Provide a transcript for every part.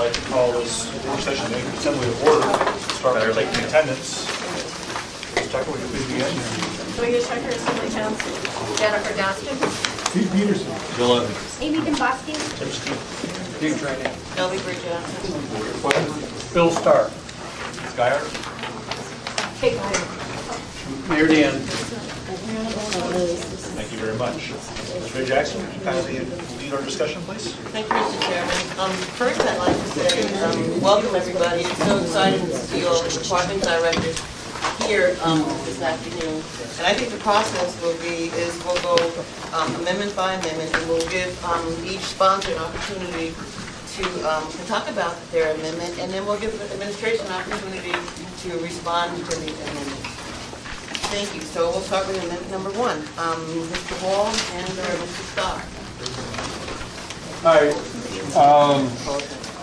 like to call this work session assembly to order. Start by taking attendance. Tucker, would you please begin? Julia Tucker, Assembly Council. Jennifer Johnston. Steve Peterson. Bill Evans. Amy Domboski. Tim Steve. Steve Training. Melody Bridget. Bill Starr. Skyer. Kate Meyer. Mayor Dan. Thank you very much. Ms. Ray Jackson, would you kindly lead our discussion, please? Thank you, Mr. Chairman. First, I'd like to say welcome, everybody. It's so exciting to see all the department directors here this afternoon. And I think the process will be we'll go amendment by amendment, and we'll give each sponsor an opportunity to talk about their amendment, and then we'll give the administration an opportunity to respond to the amendment. Thank you. So we'll start with amendment number 1. Mr. Hall and Mr. Starr. Hi.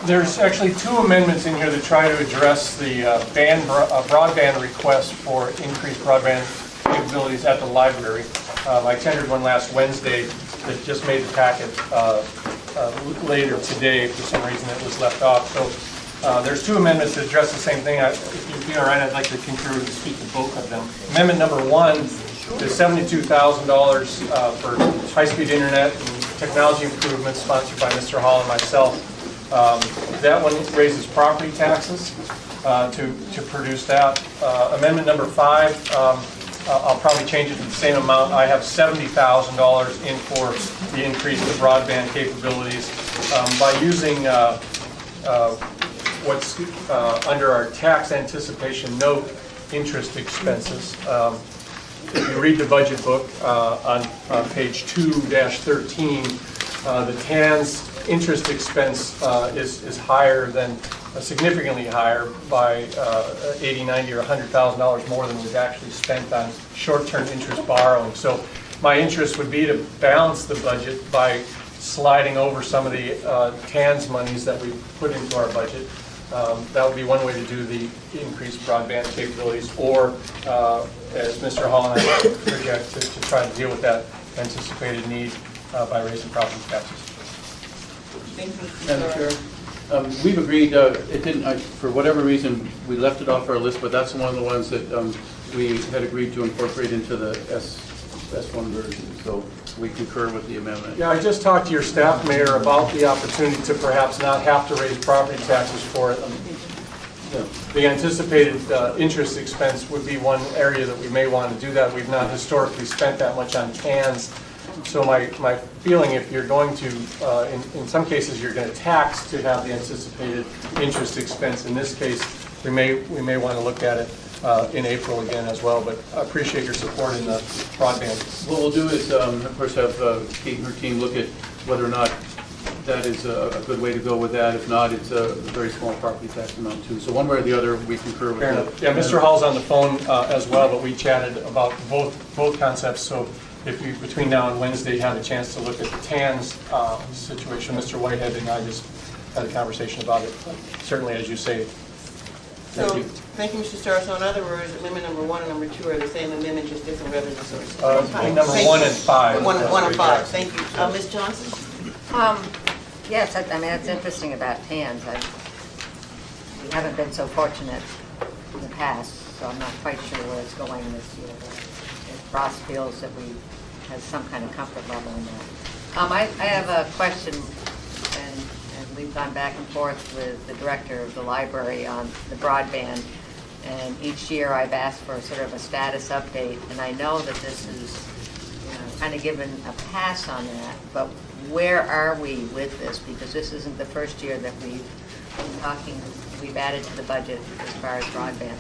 There's actually 2 amendments in here that try to address the broadband request for increased broadband capabilities at the library. I tendered one last Wednesday that just made the packet later today. For some reason it was left off. So there's 2 amendments that address the same thing. If you'd be all right, I'd like to concur and speak to both of them. Amendment number 1 is $72,000 for high-speed internet and technology improvements, sponsored by Mr. Hall and myself. That one raises property taxes to produce that. Amendment number 5, I'll probably change it to the same amount. I have $70,000 in for the increase of broadband capabilities by using what's under our tax anticipation note interest expenses. If you read the budget book on page 2-13, the TAN's interest expense is higher than, significantly higher by $80, $90, or $100,000 more than we've actually spent on short-term interest borrowing. So my interest would be to balance the budget by sliding over some of the TAN's monies that we put into our budget. That would be one way to do the increased broadband capabilities, or as Mr. Hall and I project, to try to deal with that anticipated need by raising property taxes. Thank you. Madam Chair, we've agreed, it didn't, for whatever reason, we left it off our list, but that's one of the ones that we had agreed to incorporate into the S1 version, so we concur with the amendment. Yeah, I just talked to your staff, Mayor, about the opportunity to perhaps not have to raise property taxes for it. The anticipated interest expense would be one area that we may want to do that. We've not historically spent that much on TANs. So my feeling, if you're going to, in some cases, you're going to tax to have the anticipated interest expense. In this case, we may want to look at it in April again as well. But I appreciate your support in the broadband. What we'll do is, of course, have Kate and her team look at whether or not that is a good way to go with that. If not, it's a very small property tax amount too. So one way or the other, we concur with that. Yeah, Mr. Hall's on the phone as well, but we chatted about both concepts. So if you, between now and Wednesday, had a chance to look at the TAN's situation, Mr. Whitehead and I just had a conversation about it. Certainly, as you say. Thank you, Mr. Starr. So in other words, amendment number 1 and number 2 are the same amendment, just different revenue sources. Number 1 and 5. 1 and 5. Thank you. Ms. Johnson? Yes, I mean, that's interesting about TANs. We haven't been so fortunate in the past, so I'm not quite sure where it's going this year. But if Ross feels that we have some kind of comfort level in that. I have a question, and we've gone back and forth with the director of the library on the broadband, and each year I've asked for sort of a status update, and I know that this is kind of given a pass on that, but where are we with this? Because this isn't the first year that we've added to the budget as far as broadband.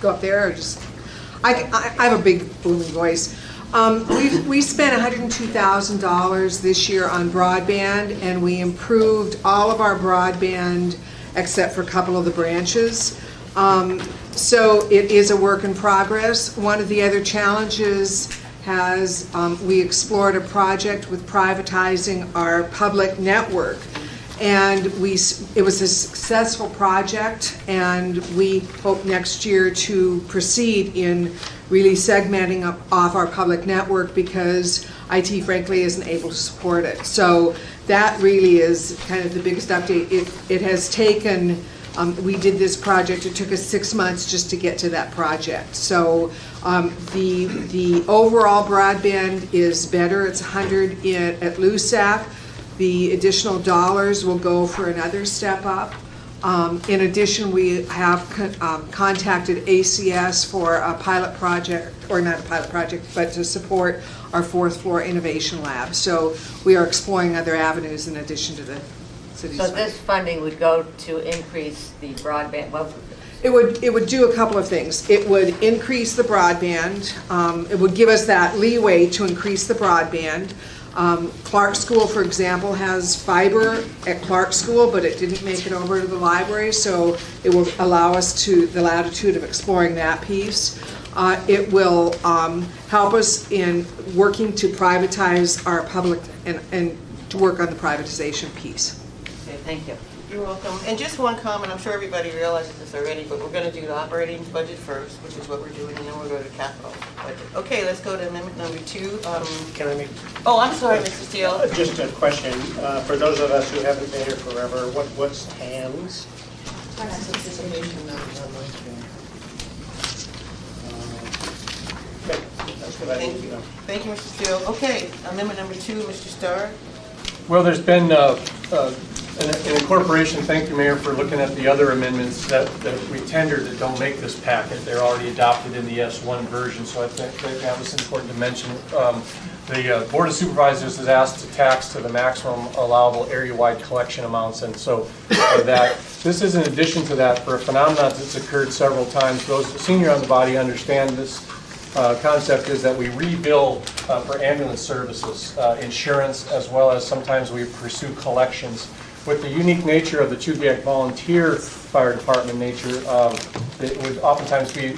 Go up there, or just, I have a big booming voice. We spent $102,000 this year on broadband, and we improved all of our broadband except for a couple of the branches. So it is a work in progress. One of the other challenges we explored a project with privatizing our public network, and it was a successful project, and we hope next year to proceed in really segmenting off our public network, because IT frankly isn't able to support it. So that really is kind of the biggest update. It has taken, we did this project, it took us 6 months just to get to that project. So the overall broadband is better, it's 100 at LUSAC. The additional dollars will go for another step up. In addition, we have contacted ACS for a pilot project, or not a pilot project, but to support our 4th floor innovation lab. So we are exploring other avenues in addition to the city's. So this funding would go to increase the broadband, well, It would do a couple of things. It would increase the broadband. It would give us that leeway to increase the broadband. Clark School, for example, has fiber at Clark School, but it didn't make it over to the library, so it will allow us to the latitude of exploring that piece. It will help us in working to privatize our public and to work on the privatization piece. okay, thank you. You're welcome. And just one comment, I'm sure everybody realizes this already, but we're going to do the operating budget first, which is what we're doing, and then we'll go to capital budget. Okay, let's go to amendment number 2. Can I make Oh, I'm sorry, Mr. Steele. just a question? For those of us who haven't been here forever, what's TANs? Okay, that's what I need Thank to you. know. Thank you, Mr. Steele. Okay, amendment number 2, Mr. Starr. Well, there's been an incorporation, thank you, Mayor, for looking at the other amendments that we tendered that don't make this packet. They're already adopted in the S1 version, so I think that was important to mention. The Board of Supervisors is asked to tax to the maximum allowable area-wide collection amounts, and so that this is in addition to that for a phenomenon that's occurred several times. Those senior on the body understand this concept is that we rebill for ambulance services, insurance, as well as sometimes we pursue collections. With the unique nature of the Chugiak Volunteer Fire Department nature, it would oftentimes be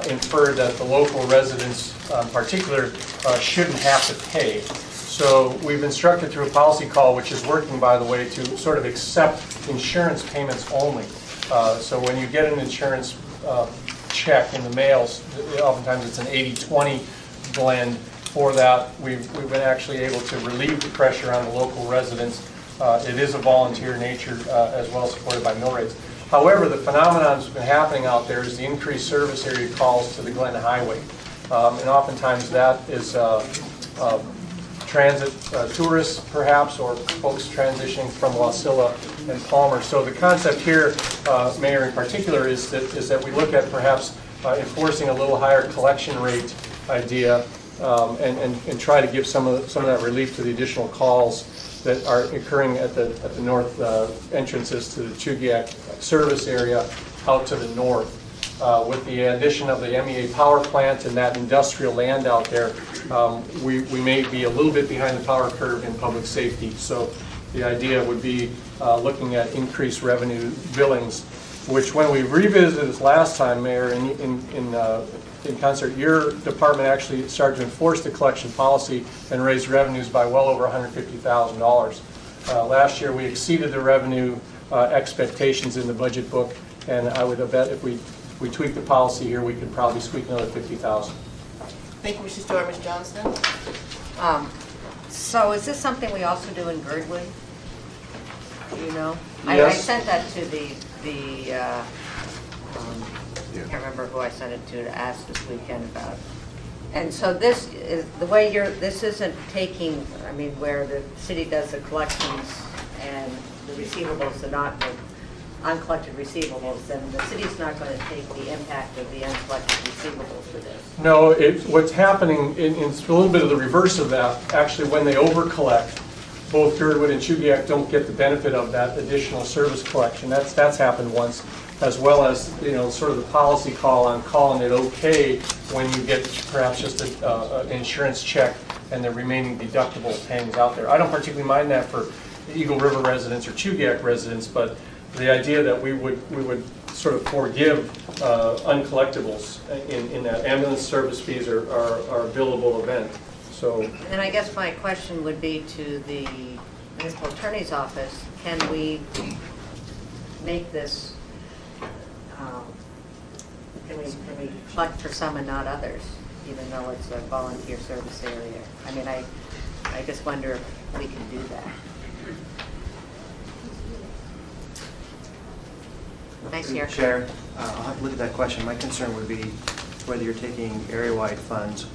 inferred that the local residents in particular shouldn't have to pay. So we've instructed through a policy call, which is working, by the way, to sort of accept insurance payments only. So when you get an insurance check in the mail, oftentimes it's an 80-20 blend. For that, we've been actually able to relieve the pressure on the local residents. It is a volunteer nature as well supported by mill rates. However, the phenomenon that's been happening out there is the increased service area calls to the Glen Highway. And oftentimes that is transit tourists perhaps, or folks transitioning from Wasilla and Palmer. So the concept here, Mayor, in particular, is that we look at perhaps enforcing a little higher collection rate idea and try to give some of that relief to the additional calls that are occurring at the north entrances to the Chugiak service area out to the north. With the addition of the MEA power plant and that industrial land out there, we may be a little bit behind the power curve in public safety. So the idea would be looking at increased revenue billings, which when we revisited this last time, Mayor, in concert, your department actually started to enforce the collection policy and raised revenues by well over $150,000. Last year, we exceeded the revenue expectations in the budget book, and I would bet if we tweak the policy here, we could probably squeak another $50,000. Thank you, Mr. Starr. Ms. Johnston. So is this something we also do in Girdwood? Do you know? I Yes. sent that to the I can't remember who I sent it to ask this weekend about. And so this is, the way this isn't taking, I mean, where the city does the collections and the receivables are not the uncollected receivables, then the city's not going to take the impact of the uncollected receivables for this. No, what's happening, it's a little bit of the reverse of that. Actually, when they over-collect, both Girdwood and Chugiak don't get the benefit of that additional service collection. That's happened once, as well as, sort of the policy call on calling it okay when you get perhaps just an insurance check and the remaining deductible hangs out there. I don't particularly mind that for Eagle River residents or Chugiak residents, but the idea that we would sort of forgive uncollectibles in that ambulance service fees are a billable event. So, And I guess my question would be to the municipal attorney's office, can we make this, can we collect for some and not others, even though it's a volunteer service area? I mean, I just wonder if we can do that. Thanks, Gary. Chair, I'll have to look at that question. My concern would be whether you're taking area-wide funds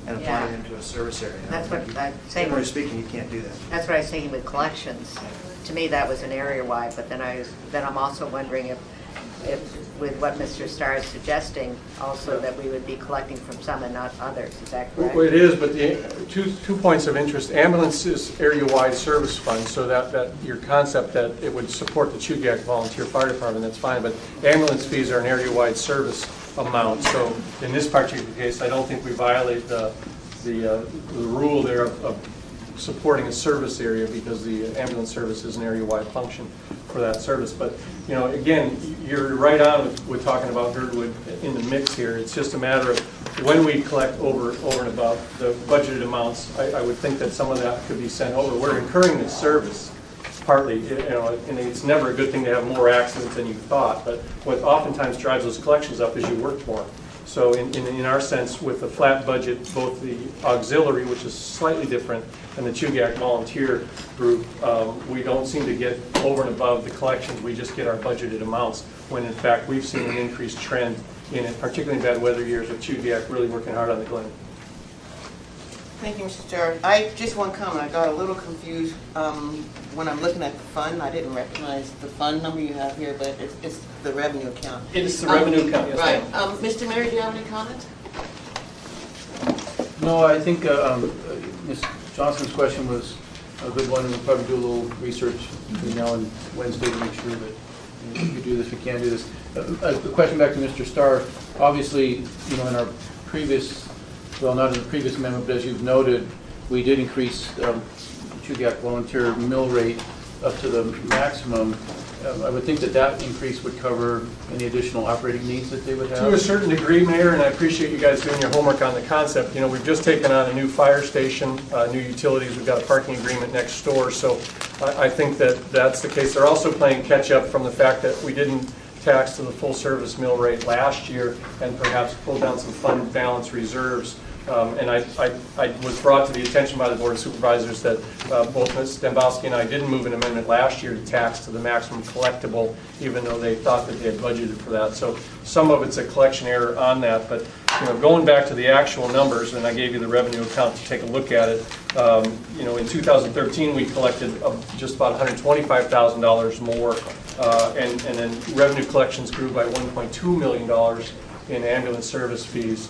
and applying Yeah. them to a service area. That's what I'm saying. Generally speaking, you can't do that. That's what I was thinking with collections. To me, that was an area-wide, but then I'm also wondering if with what Mr. Starr is suggesting, also that we would be collecting from some and not others. Is that correct? Well, it is, but the two points of interest. Ambulance is area-wide service fund, so that your concept that it would support the Chugach Volunteer Fire Department, that's fine, but ambulance fees are an area-wide service amount. So in this particular case, I don't think we violate the rule there of supporting a service area, because the ambulance service is an area-wide function for that service. But, you know, again, you're right on with talking about Girdwood in the mix here. It's just a matter of when we collect over and above the budgeted amounts, I would think that some of that could be sent over. We're incurring this service partly, you know, and it's never a good thing to have more accidents than you thought, but what oftentimes drives those collections up is you work more. So in our sense, with the flat budget, both the auxiliary, which is slightly different than the Chugach volunteer group, we don't seem to get over and above the collections. We just get our budgeted amounts, when in fact we've seen an increased trend in it, particularly in bad weather years, with Chugach really working hard on the Glen. Thank you, Mr. Starr. I just one comment. I got a little confused when I'm looking at the fund. I didn't recognize the fund number you have here, but it's the revenue account. It's the revenue account, yes, Right. ma'am. Mr. Mayor, do you have any comments? No, I think Ms. Johnson's question was a good one, and we'll probably do a little research between now and Wednesday to make sure that if we do this, we can do this. A question back to Mr. Starr. Obviously, you know, in our previous, well, not in the previous amendment, but as you've noted, we did increase Chugach volunteer mill rate up to the maximum. I would think that that increase would cover any additional operating needs that they would have. To a certain degree, Mayor, and I appreciate you guys doing your homework on the concept. You know, we've just taken on a new fire station, new utilities. We've got a parking agreement next door, so I think that that's the case. They're also playing catch-up from the fact that we didn't tax to the full-service mill rate last year and perhaps pull down some fund balance reserves. And I was brought to the attention by the Board of Supervisors that both Ms. Dembowski and I didn't move an amendment last year to tax to the maximum collectible, even though they thought that they had budgeted for that. So some of it's a collection error on that. But you know, going back to the actual numbers, and I gave you the revenue account to take a look at it. You know, in 2013 we collected just about $125,000 more, and then revenue collections grew by $1.2 million in ambulance service fees.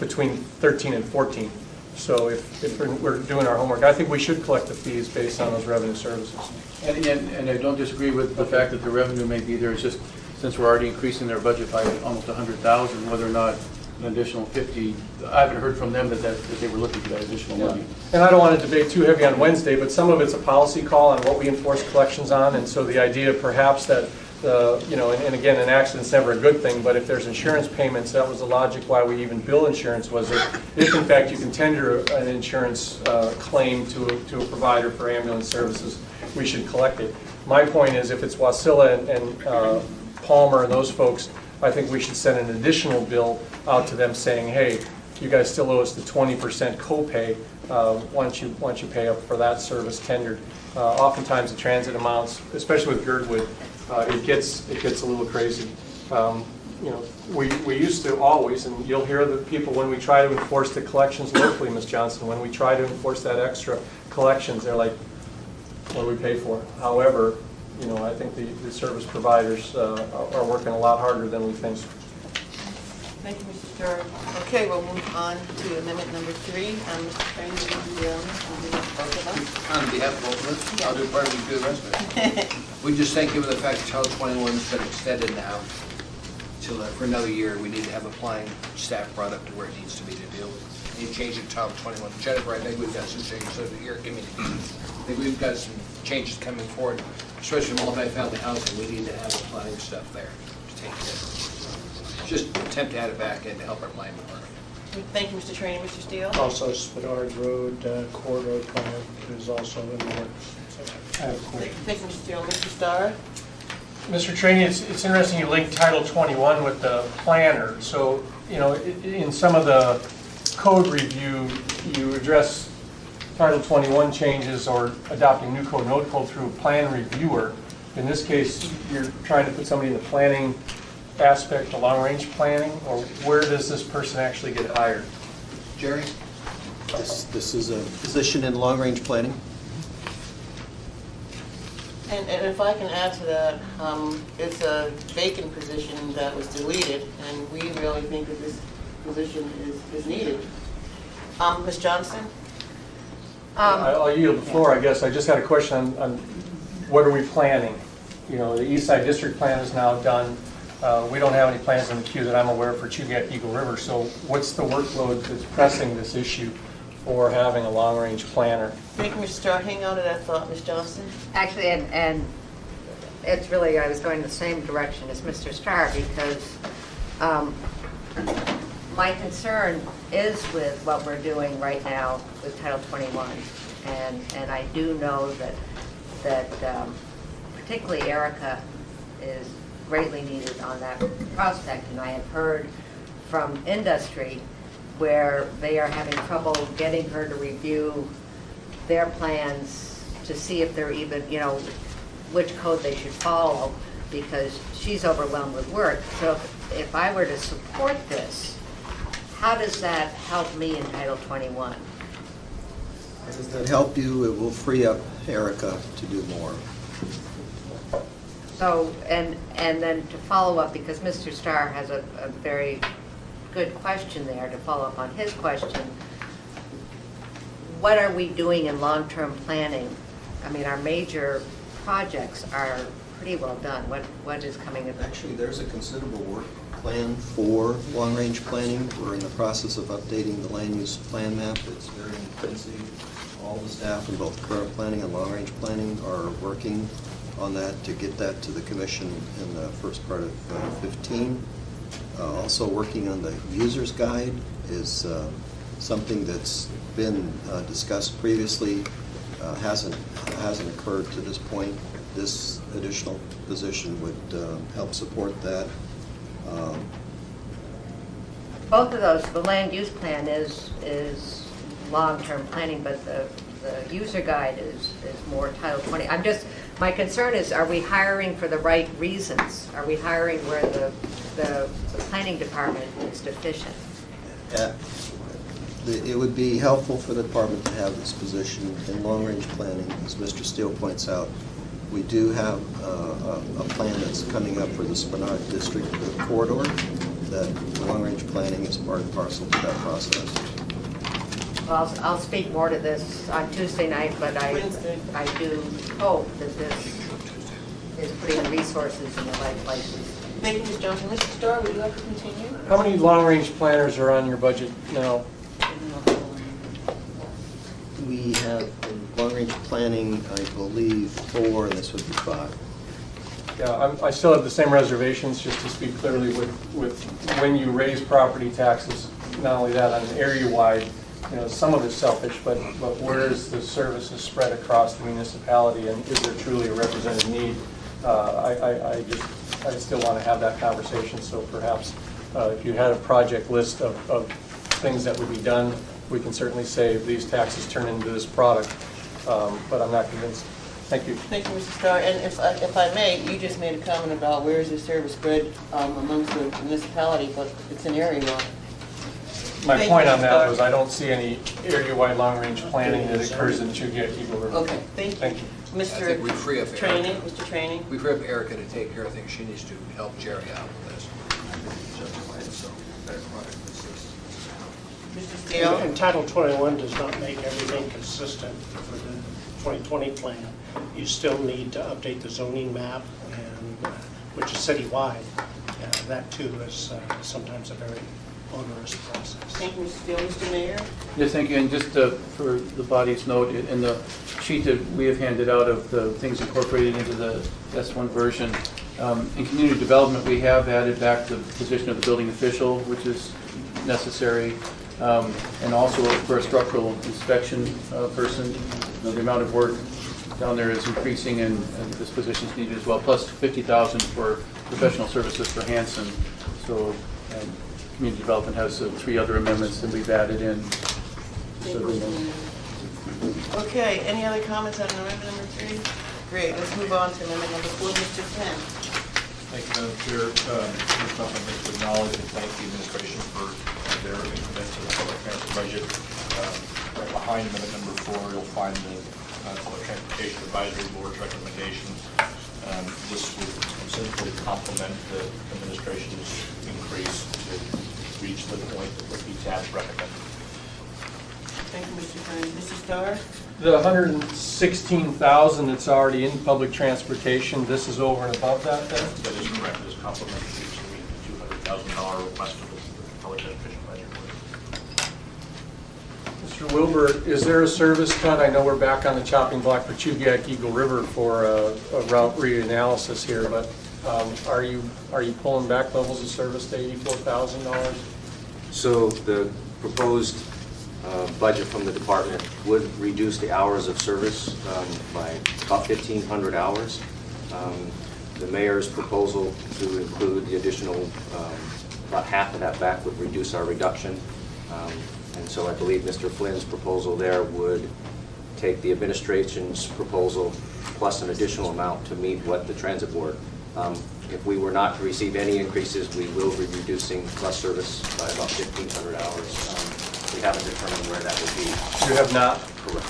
Between 13 and 14. So if we're doing our homework, I think we should collect the fees based on those revenue services. And I don't disagree with the fact that the revenue may be there. It's just, since we're already increasing their budget by almost $100,000, whether or not an additional 50, I haven't heard from them that they were looking for that additional money. And I don't want to debate too heavy on Wednesday, but some of it's a policy call on what we enforce collections on, and so the idea perhaps that you know, and again, an accident's never a good thing, but if there's insurance payments, that was the logic why we even bill insurance, was that if in fact you can tender an insurance claim to a provider for ambulance services, we should collect it. My point is, if it's Wasilla and Palmer and those folks, I think we should send an additional bill out to them saying, hey, you guys still owe us the 20% copay once you pay up for that service tendered. Oftentimes the transit amounts, especially with Girdwood, it gets a little crazy. You know, we used to always, and you'll hear the people when we try to enforce the collections locally, Ms. Johnson, when we try to enforce that extra collections, they're like, what do we pay for? However, you know, I think the service providers are working a lot harder than we think. Thank you, Mr. Starr. Okay, we'll move on to amendment number 3. Mr. Crane, will you do both of us? On behalf of both of us, I'll do part of it, you do the rest of it. We just think, given the fact that Title 21's been extended now till for another year, we need to have applying staff brought up to where it needs to be to deal with any change in Title 21. Jennifer, I think we've got some changes over here. I think we've got some changes coming forward, especially multifamily housing. We need to have applying stuff there to take care of. Just attempt to add it back in to help our planning department. Thank you, Mr. Trainee. Mr. Steele? Also, Spadard Road, corridor plan is also in the works. Thank you, Mr. Steele. Mr. Starr? Mr. Trainee, it's interesting you link Title 21 with the planner. So, you know, in some of the code review, you address Title 21 changes or adopting new code, no code through a plan reviewer. In this case, you're trying to put somebody in the planning aspect, the long-range planning, or where does this person actually get hired? Jerry? This is a position in long-range planning. And if I can add to that, it's a vacant position that was deleted, and we really think that this position is needed. Ms. Johnson? I'll yield the floor, I guess. I just had a question on what are we planning? You know, the East Side District Plan is now done. We don't have any plans in the queue that I'm aware of for Chugach Eagle River, so what's the workload that's pressing this issue for having a long-range planner? Thank you, Mr. Starr. Hang on to that thought, Ms. Johnson. Actually, and it's really, I was going the same direction as Mr. Starr, because my concern is with what we're doing right now with Title 21. And I do know that particularly Erica is greatly needed on that prospect. And I have heard from industry where they are having trouble getting her to review their plans to see if they're even, you know, which code they should follow, because she's overwhelmed with work. So if I were to support this, how does that help me in Title 21? Does that help you? It will free up Erica to do more. So, and then to follow up, because Mr. Starr has a very good question there, to follow up on his question, what are we doing in long-term planning? I mean, our major projects are pretty well done. What is coming up? Actually, there's a considerable work plan for long-range planning. We're in the process of updating the land use plan map. It's very intensive. All the staff in both current planning and long-range planning are working on that to get that to the commission in the first part of 15. Also working on the user's guide is something that's been discussed previously, hasn't occurred to this point. This additional position would help support that. Both of those, the land use plan is long-term planning, but the user guide is more Title 20. My concern is, are we hiring for the right reasons? Are we hiring where the planning department is deficient? It would be helpful for the department to have this position in long-range planning. As Mr. Steele points out, we do have a plan that's coming up for the Spinard District corridor, that long-range planning is part and parcel to that process. Well, I'll speak more to this on Tuesday night, but I do hope that this is putting resources in the right places. Thank you, Ms. Johnson. Mr. Starr, would you like to continue? How many long-range planners are on your budget now? We have in long-range planning, I believe, 4, and this would be 5. Yeah, I still have the same reservations, just to speak clearly with when you raise property taxes, not only that, on an area-wide, you know, some of it's selfish, but where is the services spread across the municipality, and is there truly a represented need? I still want to have that conversation, so perhaps if you had a project list of things that would be done, we can certainly say these taxes turn into this product, but I'm not convinced. Thank you. Thank you, Mr. Starr. And if I may, you just made a comment about where is the service spread amongst the municipality, but it's an area-wide. My Thank point you, on Mr. that Starr. was I don't see any area-wide long-range planning that occurs in Chugach Eagle River. Okay, thank you. Thank you. I think we free up Mr. Erica. Training, Mr. Training. We free up Erica to take care of things she needs to help Jerry out with this. So, better product Mr. Steele. And Title 21 does not make everything consistent for the 2020 plan. You still need to update the zoning map, and which is citywide. That too is sometimes a very onerous process. Thank you, Mr. Steele. Mr. Mayor. Yes, thank you. And just for the body's note, in the sheet that we have handed out of the things incorporated into the S1 version, in community development, we have added back the position of the building official, which is necessary, and also for a structural inspection person. You know, the amount of work down there is increasing, and this position is needed as well, plus $50,000 for professional services for Hanson. So community development has 3 other amendments that we've added in. So, Okay, any other comments on amendment number 3? Great, let's move on to amendment number 4, Mr. Flynn. Thank you, Madam Chair. First off, I'd like to acknowledge and thank the administration for their increment to the public transit budget. Right behind amendment number 4, you'll find the Public Transportation Advisory Board's recommendations. This would simply complement the administration's increase to reach the point that the PTAS recommended. Thank you, Mr. Flynn. Mr. Starr? The 116,000 that's already in public transportation, this is over and above that then? That is correct. This complements the $200,000 request of the Public Transportation Advisory Board. Mr. Wilbur, is there a service cut? I know we're back on the chopping block for Chugiak Eagle River for a route reanalysis here, but are you pulling back levels of service to $84,000? So the proposed budget from the department would reduce the hours of service by about 1,500 hours. The mayor's proposal to include the additional, about half of that back would reduce our reduction. And so I believe Mr. Flynn's proposal there would take the administration's proposal plus an additional amount to meet what the transit board. If we were not to receive any increases, we will be reducing bus service by about 1,500 hours. We haven't determined where that would be. You have not? Correct.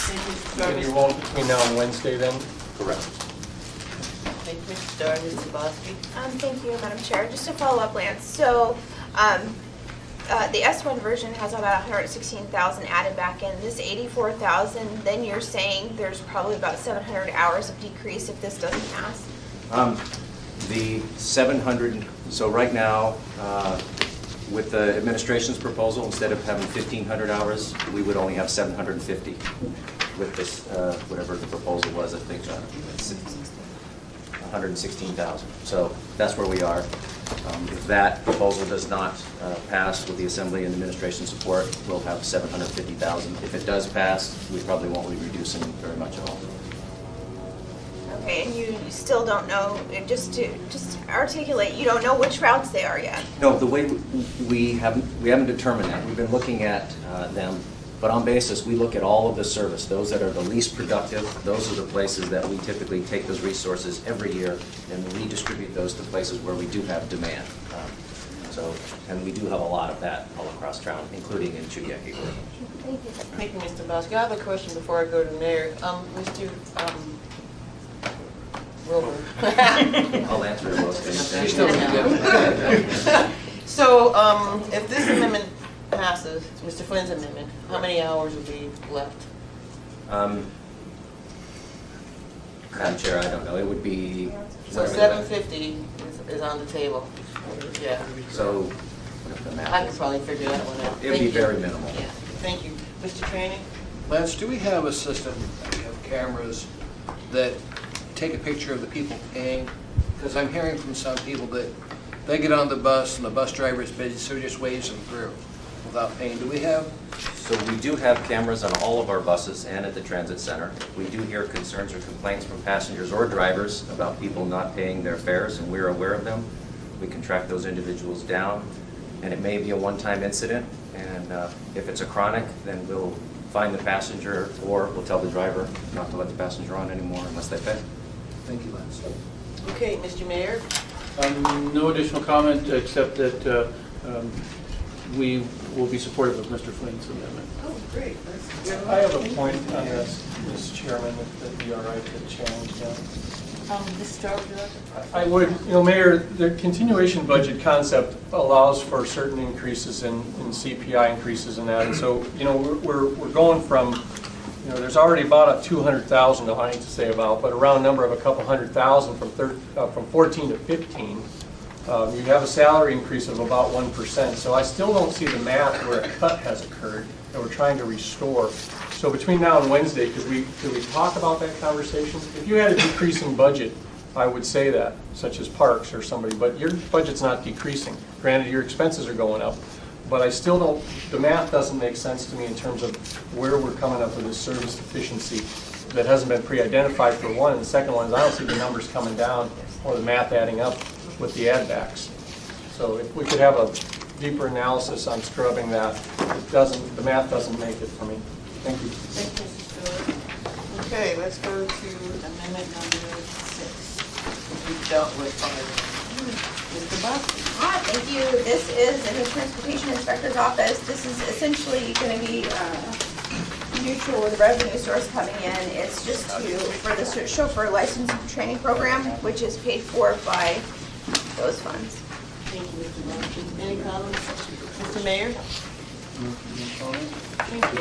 Thank you, Mr. Starr. And you won't between now and Wednesday then? Correct. Thank you, Mr. Starr. Ms. Sabowski? Thank you, Madam Chair. Just to follow up, Lance. So the S1 version has about 116,000 added back in. This 84,000, then you're saying there's probably about 700 hours of decrease if this doesn't pass? The 700, so right now, with the administration's proposal, instead of having 1,500 hours, we would only have 750 with this, whatever the proposal was, I think, 116,000. So that's where we are. If that proposal does not pass with the Assembly and administration support, we'll have 750,000. If it does pass, we probably won't be reducing very much at all. Okay, and you still don't know, just articulate, you don't know which routes they are yet? No, the way we haven't determined that. We've been looking at them, but on basis, we look at all of the service. Those that are the least productive, those are the places that we typically take those resources every year and redistribute those to places where we do have demand. And we do have a lot of that all across town, including in Chugiak Eagle River. Thank you. Thank you, Mr. Sabowski. I have a question before I go to the mayor. Mr. Wilbur. I'll answer most things. So, if this amendment passes, Mr. Flynn's amendment, how many hours will be left? Madam Chair, I don't know. It would be. So 750 is on the table. Yeah. So, what if the math I is- could probably figure that one out. It would be Thank you. very minimal. Yeah, thank you. Mr. Training? Lance, do we have a system, we have cameras that take a picture of the people paying? Because I'm hearing from some people that they get on the bus and the bus driver is busy, so he just waves them through without paying. Do we have? So we do have cameras on all of our buses and at the transit center. We do hear concerns or complaints from passengers or drivers about people not paying their fares, and we're aware of them. We can track those individuals down, and it may be a one-time incident, and if it's a chronic, then we'll find the passenger, or we'll tell the driver not to let the passenger on anymore unless they pay. Thank you, Lance. Okay, Mr. Mayor? No additional comment, except that we will be supportive of Mr. Flynn's amendment. Oh, great. I have a point on this, Mr. Chairman, if that'd be all right to challenge that. Mr. Starr, would you like to? I would, Mayor, the continuation budget concept allows for certain increases in CPI increases and that. And so, we're going from, there's already about a 200,000, I hate to say about, but a round number of a couple 100,000 from 14 to 15. You have a salary increase of about 1%. So I still don't see the math where a cut has occurred that we're trying to restore. So between now and Wednesday, could we talk about that conversation? If you had a decreasing budget, I would say that, such as parks or somebody, but your budget's not decreasing. Granted, your expenses are going up, but I still don't, the math doesn't make sense to me in terms of where we're coming up with this service deficiency that hasn't been pre-identified for one, and the second one is I don't see the numbers coming down or the math adding up with the add backs. So if we could have a deeper analysis on scrubbing that, the math doesn't make it for me. Thank you. Thank you, Mr. Stewart. Okay, let's go to amendment number 6. We dealt with already. Mr. Buck? Thank you. This is in the Transportation Inspector's Office. This is essentially going to be neutral with the revenue source coming in. It's just for the chauffeur license training program, which is paid for by those funds. Thank you, Mr. Buck. Any comments? Mr. Mayor? Thank you.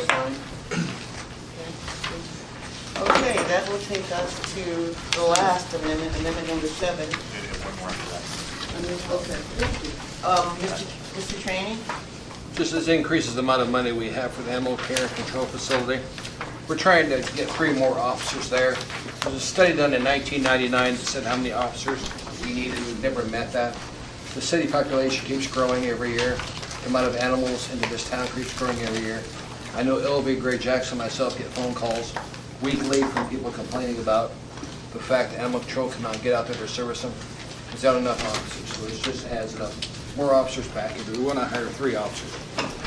Okay, that will take us to the last amendment, amendment number 7. One more after that. Okay, thank you. Mr. Trainee? Just as increases the amount of money we have for the animal care and control facility. We're trying to get 3 more officers there. There was a study done in 1999 that said how many officers we needed. We've never met that. The city population keeps growing every year. The amount of animals into this town keeps growing every year. I know LB, Gray Jackson, myself get phone calls weekly from people complaining about the fact that animal control cannot get out there to service them. There's not enough officers, so it just adds enough more officers back. If we want to hire 3 officers,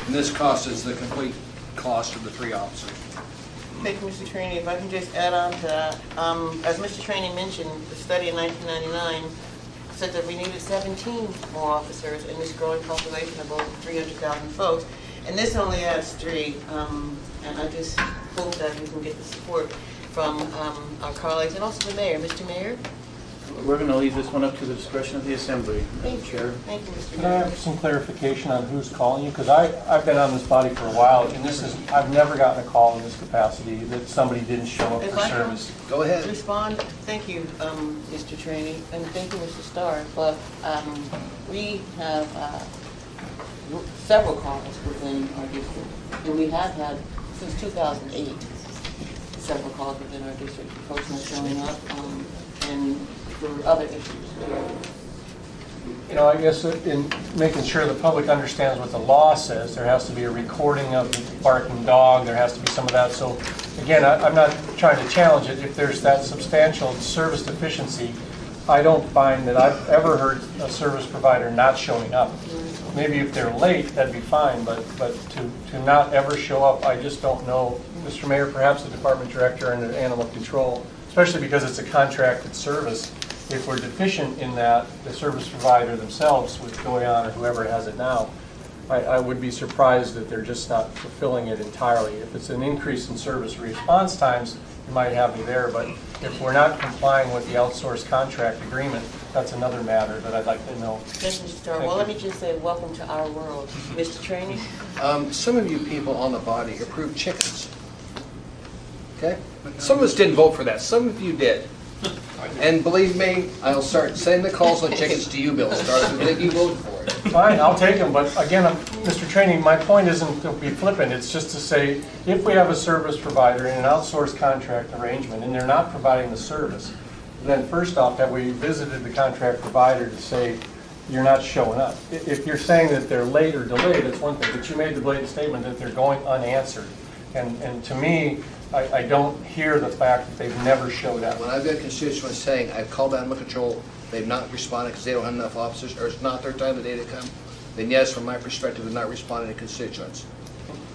and this cost is the complete cost of the 3 officers. Thank you, Mr. Trainee. If I can just add on to that, as Mr. Trainee mentioned, the study in 1999 said that we needed 17 more officers in this growing population of over 300,000 folks, and this only adds 3. And I just hope that we can get the support from our colleagues and also the mayor. Mr. Mayor? We're going to leave this one up to the discretion of the Assembly, Madam Chair. Thank you, Mr. Can I Mayor. have some clarification on who's calling you? Because I've been on this body for a while, and I've never gotten a call in this capacity that somebody didn't show up If for I can service. Go ahead. respond, thank you, Mr. Trainee, and thank you, Mr. Starr. But we have several calls within our district, and we have had since 2008 several calls within our district, folks not showing up, and for other issues. You know, I guess in making sure the public understands what the law says, there has to be a recording of the barking dog, there has to be some of that. So again, I'm not trying to challenge it. If there's that substantial service deficiency, I don't find that I've ever heard a service provider not showing up. Maybe if they're late, that'd be fine, but to not ever show up, I just don't know. Mr. Mayor, perhaps the department director and the animal control, especially because it's a contracted service, if we're deficient in that, the service provider themselves with Goyan or whoever has it now, I would be surprised that they're just not fulfilling it entirely. If it's an increase in service response times, you might have me there, but if we're not complying with the outsourced contract agreement, that's another matter that I'd like to know. Yes, Mr. Starr. Well, let me just say welcome to our world. Mr. Trainee? Some of you people on the body approved chickens. Okay? Some of us didn't vote for that. Some of you did. And believe me, I'll start sending the calls on chickens to you, Bill Starr, because you voted for it. Fine, I'll take them, but again, Mr. Trainee, my point isn't to be flippant, it's just to say, if we have a service provider in an outsourced contract arrangement and they're not providing the service, then first off, have we visited the contract provider to say, you're not showing up? If you're saying that they're late or delayed, that's one thing, but you made the blatant statement that they're going unanswered. And to me, I don't hear the fact that they've never showed up. When I've got constituents saying, I've called animal control, they've not responded because they don't have enough officers, or it's not their time of day to come, then yes, from my perspective, they're not responding to constituents.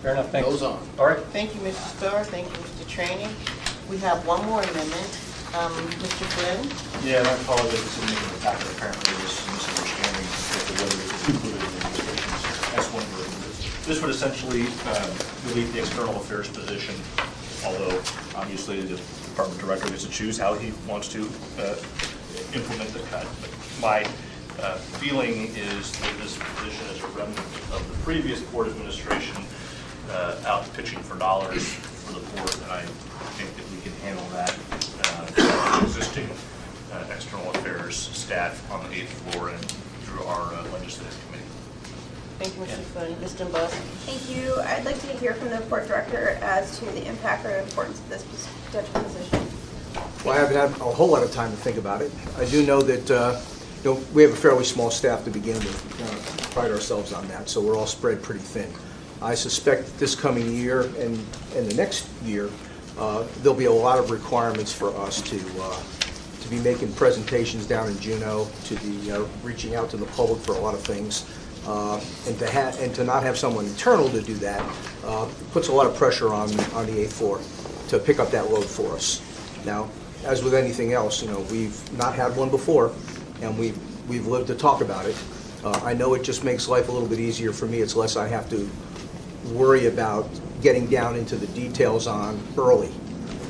Fair enough, thanks. Goes on. All right. Thank you, Mr. Starr. Thank you, Mr. Trainee. We have one more amendment. Mr. Flynn? Yeah, and I apologize, this isn't in the packet, apparently there's some misunderstanding as to whether this is included in the administration's S1 version. This would essentially delete the external affairs position, although obviously the department director gets to choose how he wants to implement the cut. But my feeling is that this position is a remnant of the previous board administration out pitching for dollars for the board, and I think that we can handle that existing external affairs staff on the 8th floor and through our legislative committee. Thank you, Mr. Flynn. Mr. Buss? Thank you. I'd like to hear from the board director as to the impact or importance of this potential position. Well, I haven't had a whole lot of time to think about it. I do know that we have a fairly small staff to begin with. Pride ourselves on that, so we're all spread pretty thin. I suspect this coming year and the next year, there'll be a lot of requirements for us to be making presentations down in Juneau, to be reaching out to the public for a lot of things. And to not have someone internal to do that puts a lot of pressure on the A4 to pick up that load for us. Now, as with anything else, we've not had one before, and we've lived to talk about it. I know it just makes life a little bit easier for me. It's less I have to worry about getting down into the details on early.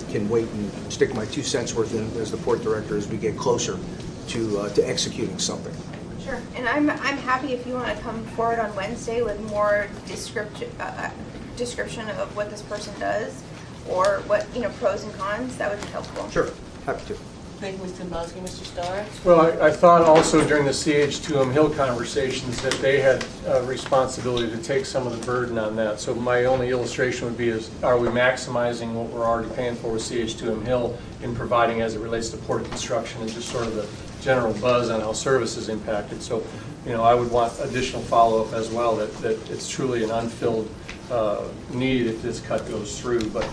Can wait and stick my 2 cents worth in as the port director as we get closer to executing something. Sure, and I'm happy if you want to come forward on Wednesday with more description of what this person does, or what, pros and cons. That would be helpful. Sure, happy to. Thank you, Mr. Dombrowski. Mr. Starr? Well, I thought also during the CH2M Hill conversations that they had a responsibility to take some of the burden on that. So my only illustration would be are we maximizing what we're already paying for with CH2M Hill in providing as it relates to port construction and just sort of the general buzz on how service is impacted. So, I would want additional follow-up as well, that it's truly an unfilled need if this cut goes through, but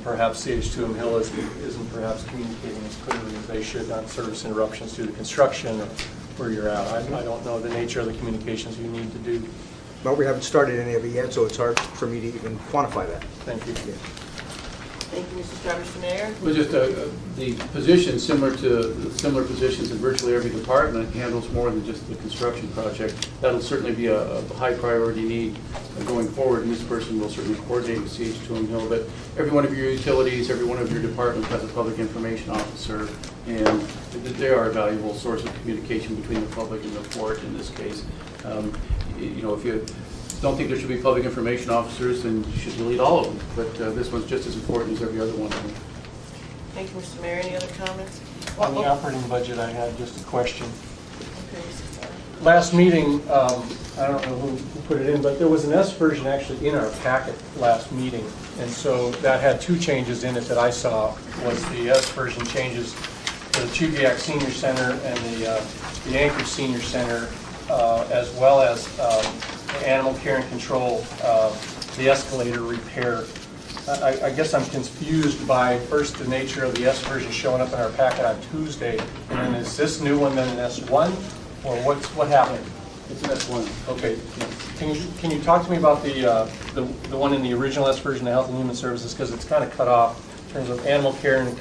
perhaps CH2M Hill isn't perhaps communicating as clearly as they should on service interruptions due to construction or where you're at. I don't know the nature of the communications you need to do. Well, we haven't started any of it yet, so it's hard for me to even quantify that. Thank you. Yeah. Thank you, Mr. Starr. Mr. Mayor? Well, just the position, similar positions in virtually every department, handles more than just the construction project. That'll certainly be a high priority need going forward, and this person will certainly coordinate with CH2M Hill. But every one of your utilities, every one of your departments has a public information officer, and they are a valuable source of communication between the public and the port in this case. If you don't think there should be public information officers, then you should delete all of them. But this one's just as important as every other one. Thank you, Mr. Mayor. Any other comments? On the operating budget, I had just a question. Okay, Mr. Starr. Last meeting, I don't know who put it in, but there was an S version actually in our packet last meeting. And so that had 2 changes in it that I saw, was the S version changes to the Chubiak Senior Center and the Anchorage Senior Center, as well as animal care and control, the escalator repair. I guess I'm confused by, first, the nature of the S version showing up in our packet on Tuesday, and then is this new one then an S1, or what happened? It's an S1. Okay. Can you talk to me about the one in the original S version of Health and Human Services, because it's kind of cut off in terms of animal care and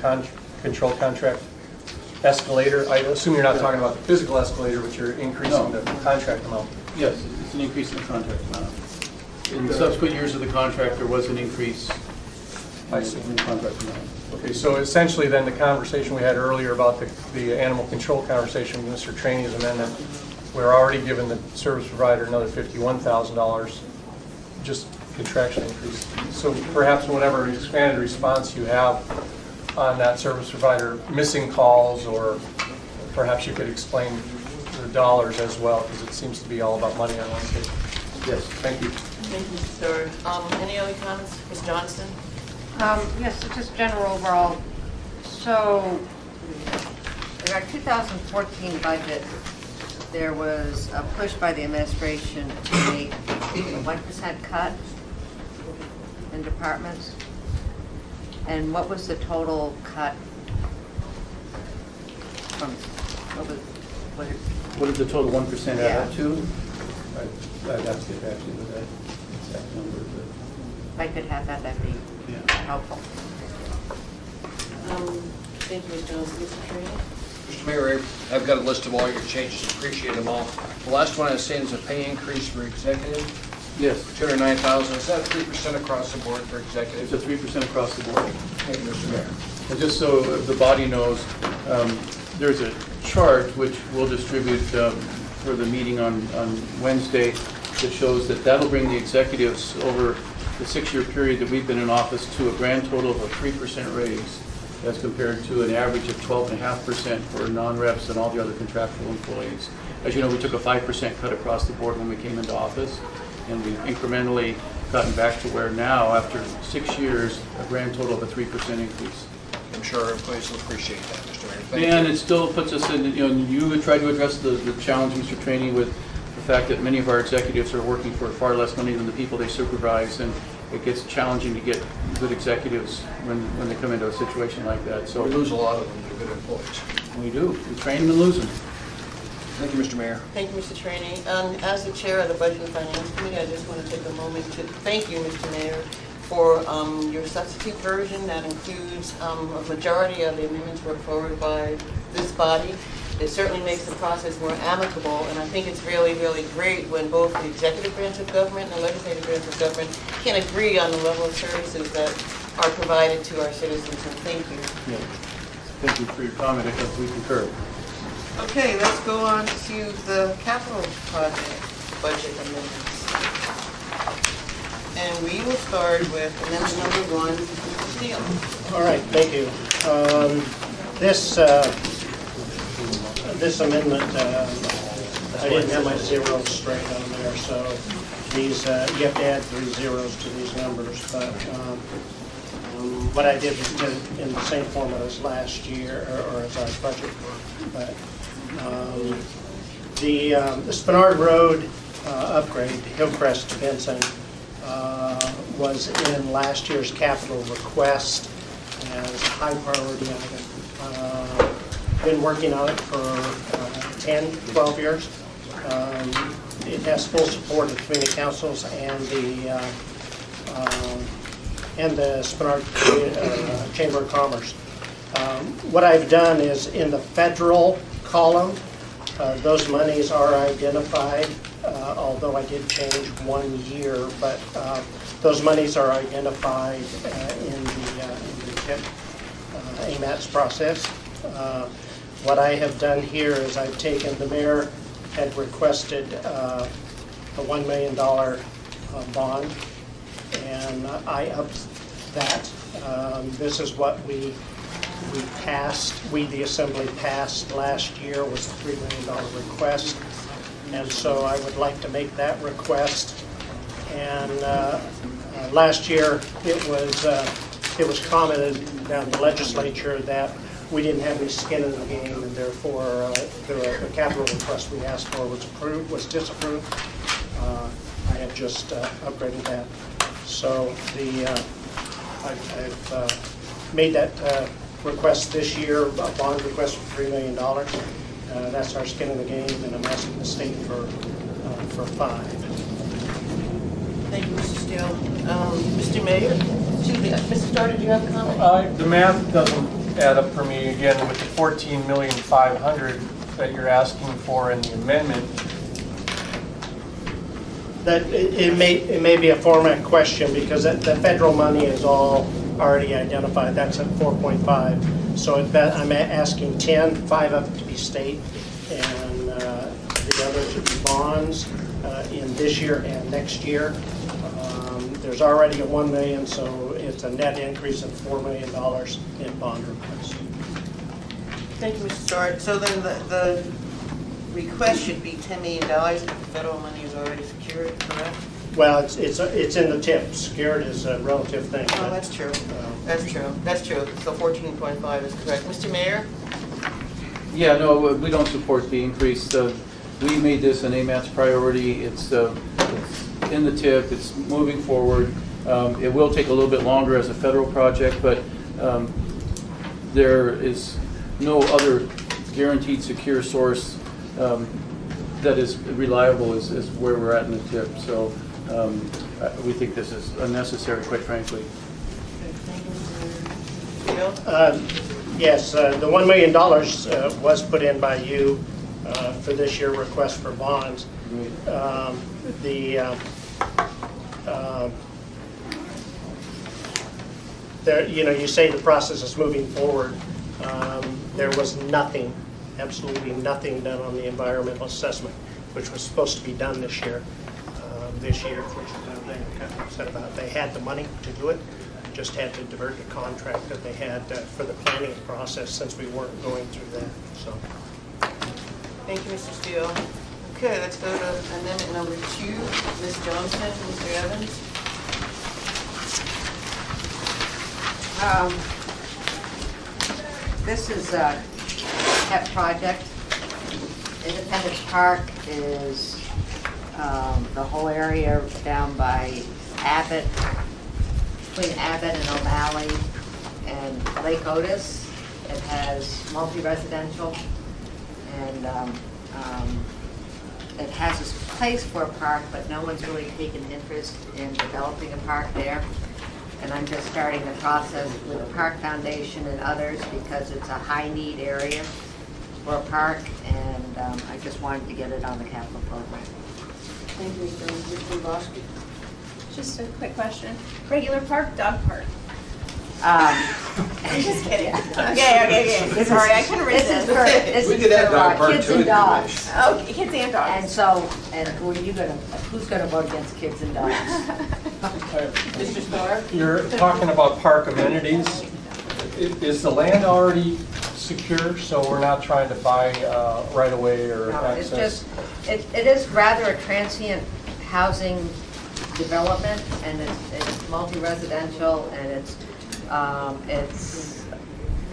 control contract escalator? I assume you're not talking about the physical escalator, but you're increasing the contract amount. Yes, it's an increase in the contract amount. In the subsequent years of the contract, there was an increase in the contract amount. Okay, so essentially then the conversation we had earlier about the animal control conversation with Mr. Trainey's amendment, we're already giving the service provider another $51,000, just contraction increase. So perhaps whatever expanded response you have on that service provider missing calls, or perhaps you could explain the dollars as well, because it seems to be all about money on one case. Yes, thank you. Thank you, Mr. Starr. Any other comments? Ms. Johnson? Yes, just general overall. So, in our 2014 budget, there was a push by the administration to make a 1% cut in departments. And what was the total cut from, What did the total 1% add Yeah. up to? I'd have to get back to you with that exact number. if I could have that, that'd be helpful. Thank you, Ms. Johnson. Mr. Trainey? Mr. Mayor, I've got a list of all your changes, appreciate them all. The last one I was saying is a pay increase for executive, Yes, $209,000. Is that 3% across the board for it's executive? a 3% across the board. Thank you, Mr. Mayor. And just so the body knows, there's a chart which we'll distribute for the meeting on Wednesday that shows that'll bring the executives over the 6-year period that we've been in office to a grand total of a 3% raise, as compared to an average of 12.5% for non-reps and all the other contractual employees. As you know, we took a 5% cut across the board when we came into office, and we've incrementally gotten back to where now, after 6 years, a grand total of a 3% increase. I'm sure our employees will appreciate that, Mr. Mayor. Thank And you. it still puts us in, you had tried to address the challenge, Mr. Trainey, with the fact that many of our executives are working for far less money than the people they supervise, and it gets challenging to get good executives when they come into a situation like that. So We lose a lot of them, they're good employees. we do. We train them and lose them. Thank you, Mr. Mayor. Thank you, Mr. Trainee. As the chair of the Budget and Finance Committee, I just want to take a moment to thank you, Mr. Mayor, for your substitute version that includes a majority of the amendments brought forward by this body. It certainly makes the process more amicable, and I think it's really, really great when both the executive branch of government and the legislative branch of government can agree on the level of services that are provided to our citizens, and thank you. Yeah. Thank you for your comment, because we concur. Okay, let's go on to the capital project budget amendments. And we will start with amendment number 1, Mr. Steele. All right, thank you. This amendment, I didn't have my zeros straight on there, so these, you have to add 3 zeros to these numbers, but what I did was did it in the same format as last year, or as our budget work. But the Spenard Road upgrade, Hillcrest to Benson, was in last year's capital request as a high priority item. Been working on it for 10, 12 years. It has full support of community councils and the Spenard Chamber of Commerce. What I've done is in the federal column, those monies are identified, although I did change 1 year, but those monies are identified in the TIP AMATS process. What I have done here is I've taken, the mayor had requested a $1 million bond, and I upped that. This is what we passed, the assembly passed last year, was a $3 million request. And so I would like to make that request. And last year it was commented down in the legislature that we didn't have any skin in the game, and therefore the capital request we asked for was disapproved. I have just upgraded that. So I've made that request this year, a bond request for $3 million. That's our skin in the game, and I'm asking the state for 5. Thank you, Mr. Steele. Mr. Mayor, excuse me, Mr. Starr, did you have a comment? The math doesn't add up for me again with the $14,500,000 that you're asking for in the amendment. That it may be a format question, because the federal money is all already identified. That's at 4.5. So I'm asking 10, 5 of it to be state, and the others to be bonds in this year and next year. There's already a $1 million, so it's a net increase of $4 million in bond requests. Thank you, Mr. Starr. So then the request should be $10 million if the federal money is already secured, correct? Well, it's in the tip. Secured is a relative thing. Oh, that's true. That's true. That's true. So 14.5 is correct. Mr. Mayor? Yeah, no, we don't support the increase. We made this an AMATS priority. It's in the tip. It's moving forward. It will take a little bit longer as a federal project, but there is no other guaranteed secure source that is reliable as where we're at in the tip. So we think this is unnecessary, quite frankly. Yes, the $1 million was put in by you for this year request for bonds. You say the process is moving forward. There was nothing, absolutely nothing done on the environmental assessment, which was supposed to be done this year, which they kind of said about. They had the money to do it, just had to divert the contract that they had for the planning process, since we weren't going through that. So, thank you, Mr. Steele. Okay, let's go to amendment number 2. Ms. Johnson, Mr. Evans. This is a pet project. Independence Park is the whole area down by Abbott, between Abbott and O'Malley and Lake Otis. It has multi-residential, and it has a place for a park, but no one's really taken interest in developing a park there. And I'm just starting the process with the Park Foundation and others because it's a high-need area for a park, and I just wanted to get it on the capital program. Thank you, Mr. Bosky. Just a quick question. Regular park, dog park? I'm just kidding. Okay. Sorry, I couldn't resist. This We is could have for dog park kids too, and if you dogs. Oh, kids and dogs. And so, who's gonna vote against kids and dogs? Mr. Starr? You're talking about park amenities. Is the land already secure, so we're not trying to buy right away or No, it's access? just, it is rather a transient housing development, and it's multi-residential, and it's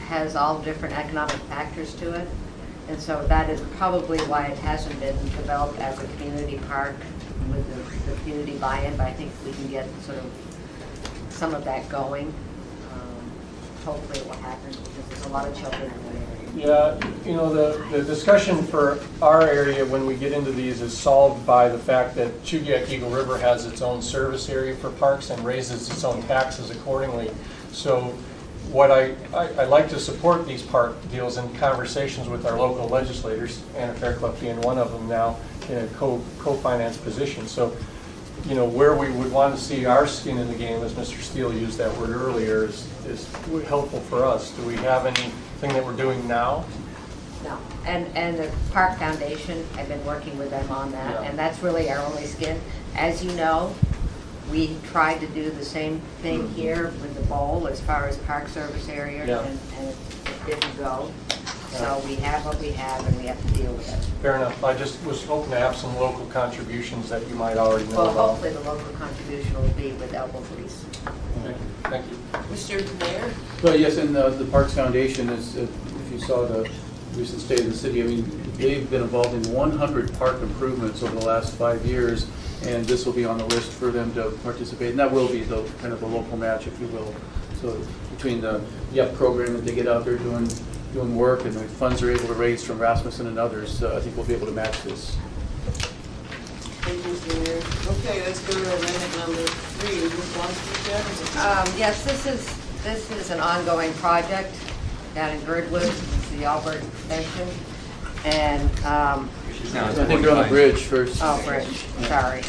has all different economic factors to it. And so that is probably why it hasn't been developed as a community park with the community buy-in, but I think we can get sort of some of that going. Hopefully it will happen, because there's a lot of children in that area. Yeah, you know, the discussion for our area when we get into these is solved by the fact that Chugiak Eagle River has its own service area for parks and raises its own taxes accordingly. So what I like to support these park deals in conversations with our local legislators, Anna Fairclough being one of them now in a co-finance position. So, you know, where we would want to see our skin in the game, as Mr. Steele used that word earlier, is helpful for us. Do we have anything that we're doing now? No, and the Park Foundation, I've been working with them on that, Yeah. and that's really our only skin. As you know, we tried to do the same thing here with the bowl as far as park service area, Yeah. and it didn't go. So we have what we have, and we have to deal with it. Fair enough. I just was hoping to have some local contributions that you might already know Well, about. hopefully the local contribution will be with elbow grease. Thank you. Mr. Mayor? Well, yes, and the Parks Foundation is, if you saw the recent State of the City, I mean, they've been involved in 100 park improvements over the last 5 years, and this will be on the list for them to participate, and that will be the kind of the local match, if you will. So between the YEP program that they get out there doing work, and the funds they're able to raise from Rasmussen and others, I think we'll be able to match this. Thank you, Mr. Mayor. Okay, let's go to amendment number 3. Ms. Bosky, Yes, this is an ongoing project down in Girdwood. It's the Albert Extension, and I think they're on the bridge first. oh, bridge. Sorry.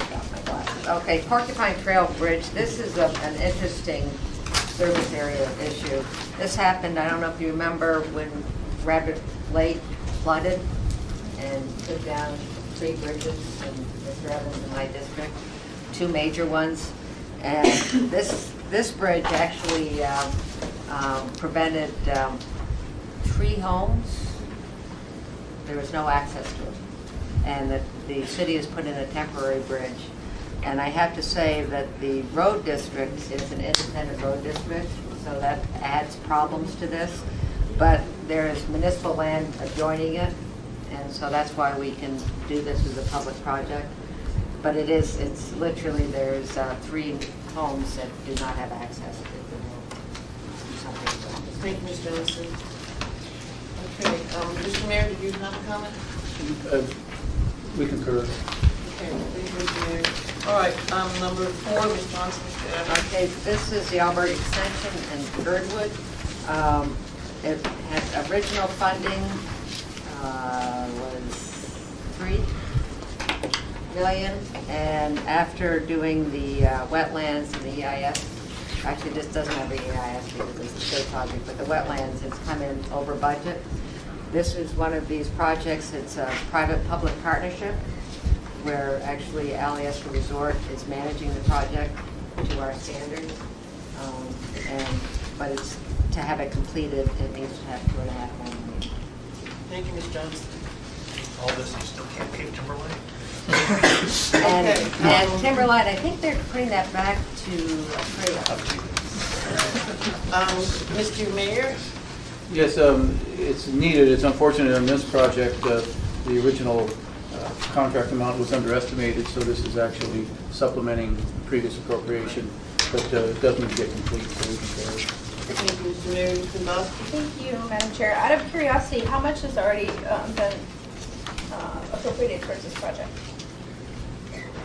Got my glasses. Okay, Porcupine Trail Bridge. This is an interesting service area issue. This happened, I don't know if you remember, when Rabbit Lake flooded and took down 3 bridges in Mr. Evans in my district, 2 major ones. And this bridge actually prevented 3 homes. There was no access to it. And the city has put in a temporary bridge. And I have to say that the road district is an independent road district, so that adds problems to this. But there is municipal land adjoining it, and so that's why we can do this as a public project. But it's literally, there's 3 homes that do not have access to the road. Thank you, Ms. Johnson. Okay, Mr. Mayor, did you have a comment? We concur. Okay, thank you, Mr. Mayor. All right, number 4, Ms. Johnson, Mr. Evans. Okay, this is the Albert Extension in Girdwood. It had original funding was $3 million, and after doing the wetlands and the EIS, actually this doesn't have the EIS because it's a state project, but the wetlands has come in over budget. This is one of these projects, it's a private-public partnership where actually LES Resort is managing the project to our standards. But it's, to have it completed, it needs to have 2.5 million. Thank you, Ms. Johnson. All this, you still can't pay Timberlake? And Timberline, I think they're putting that back to Mr. Mayor? Yes, it's needed. It's unfortunate on this project, the original contract amount was underestimated, so this is actually supplementing the previous appropriation, but it does need to get complete, so we can carry it. Thank you, Mr. Mayor. Mr. Dombrowski? Thank you, Madam Chair. Out of curiosity, how much has already been appropriated towards this project?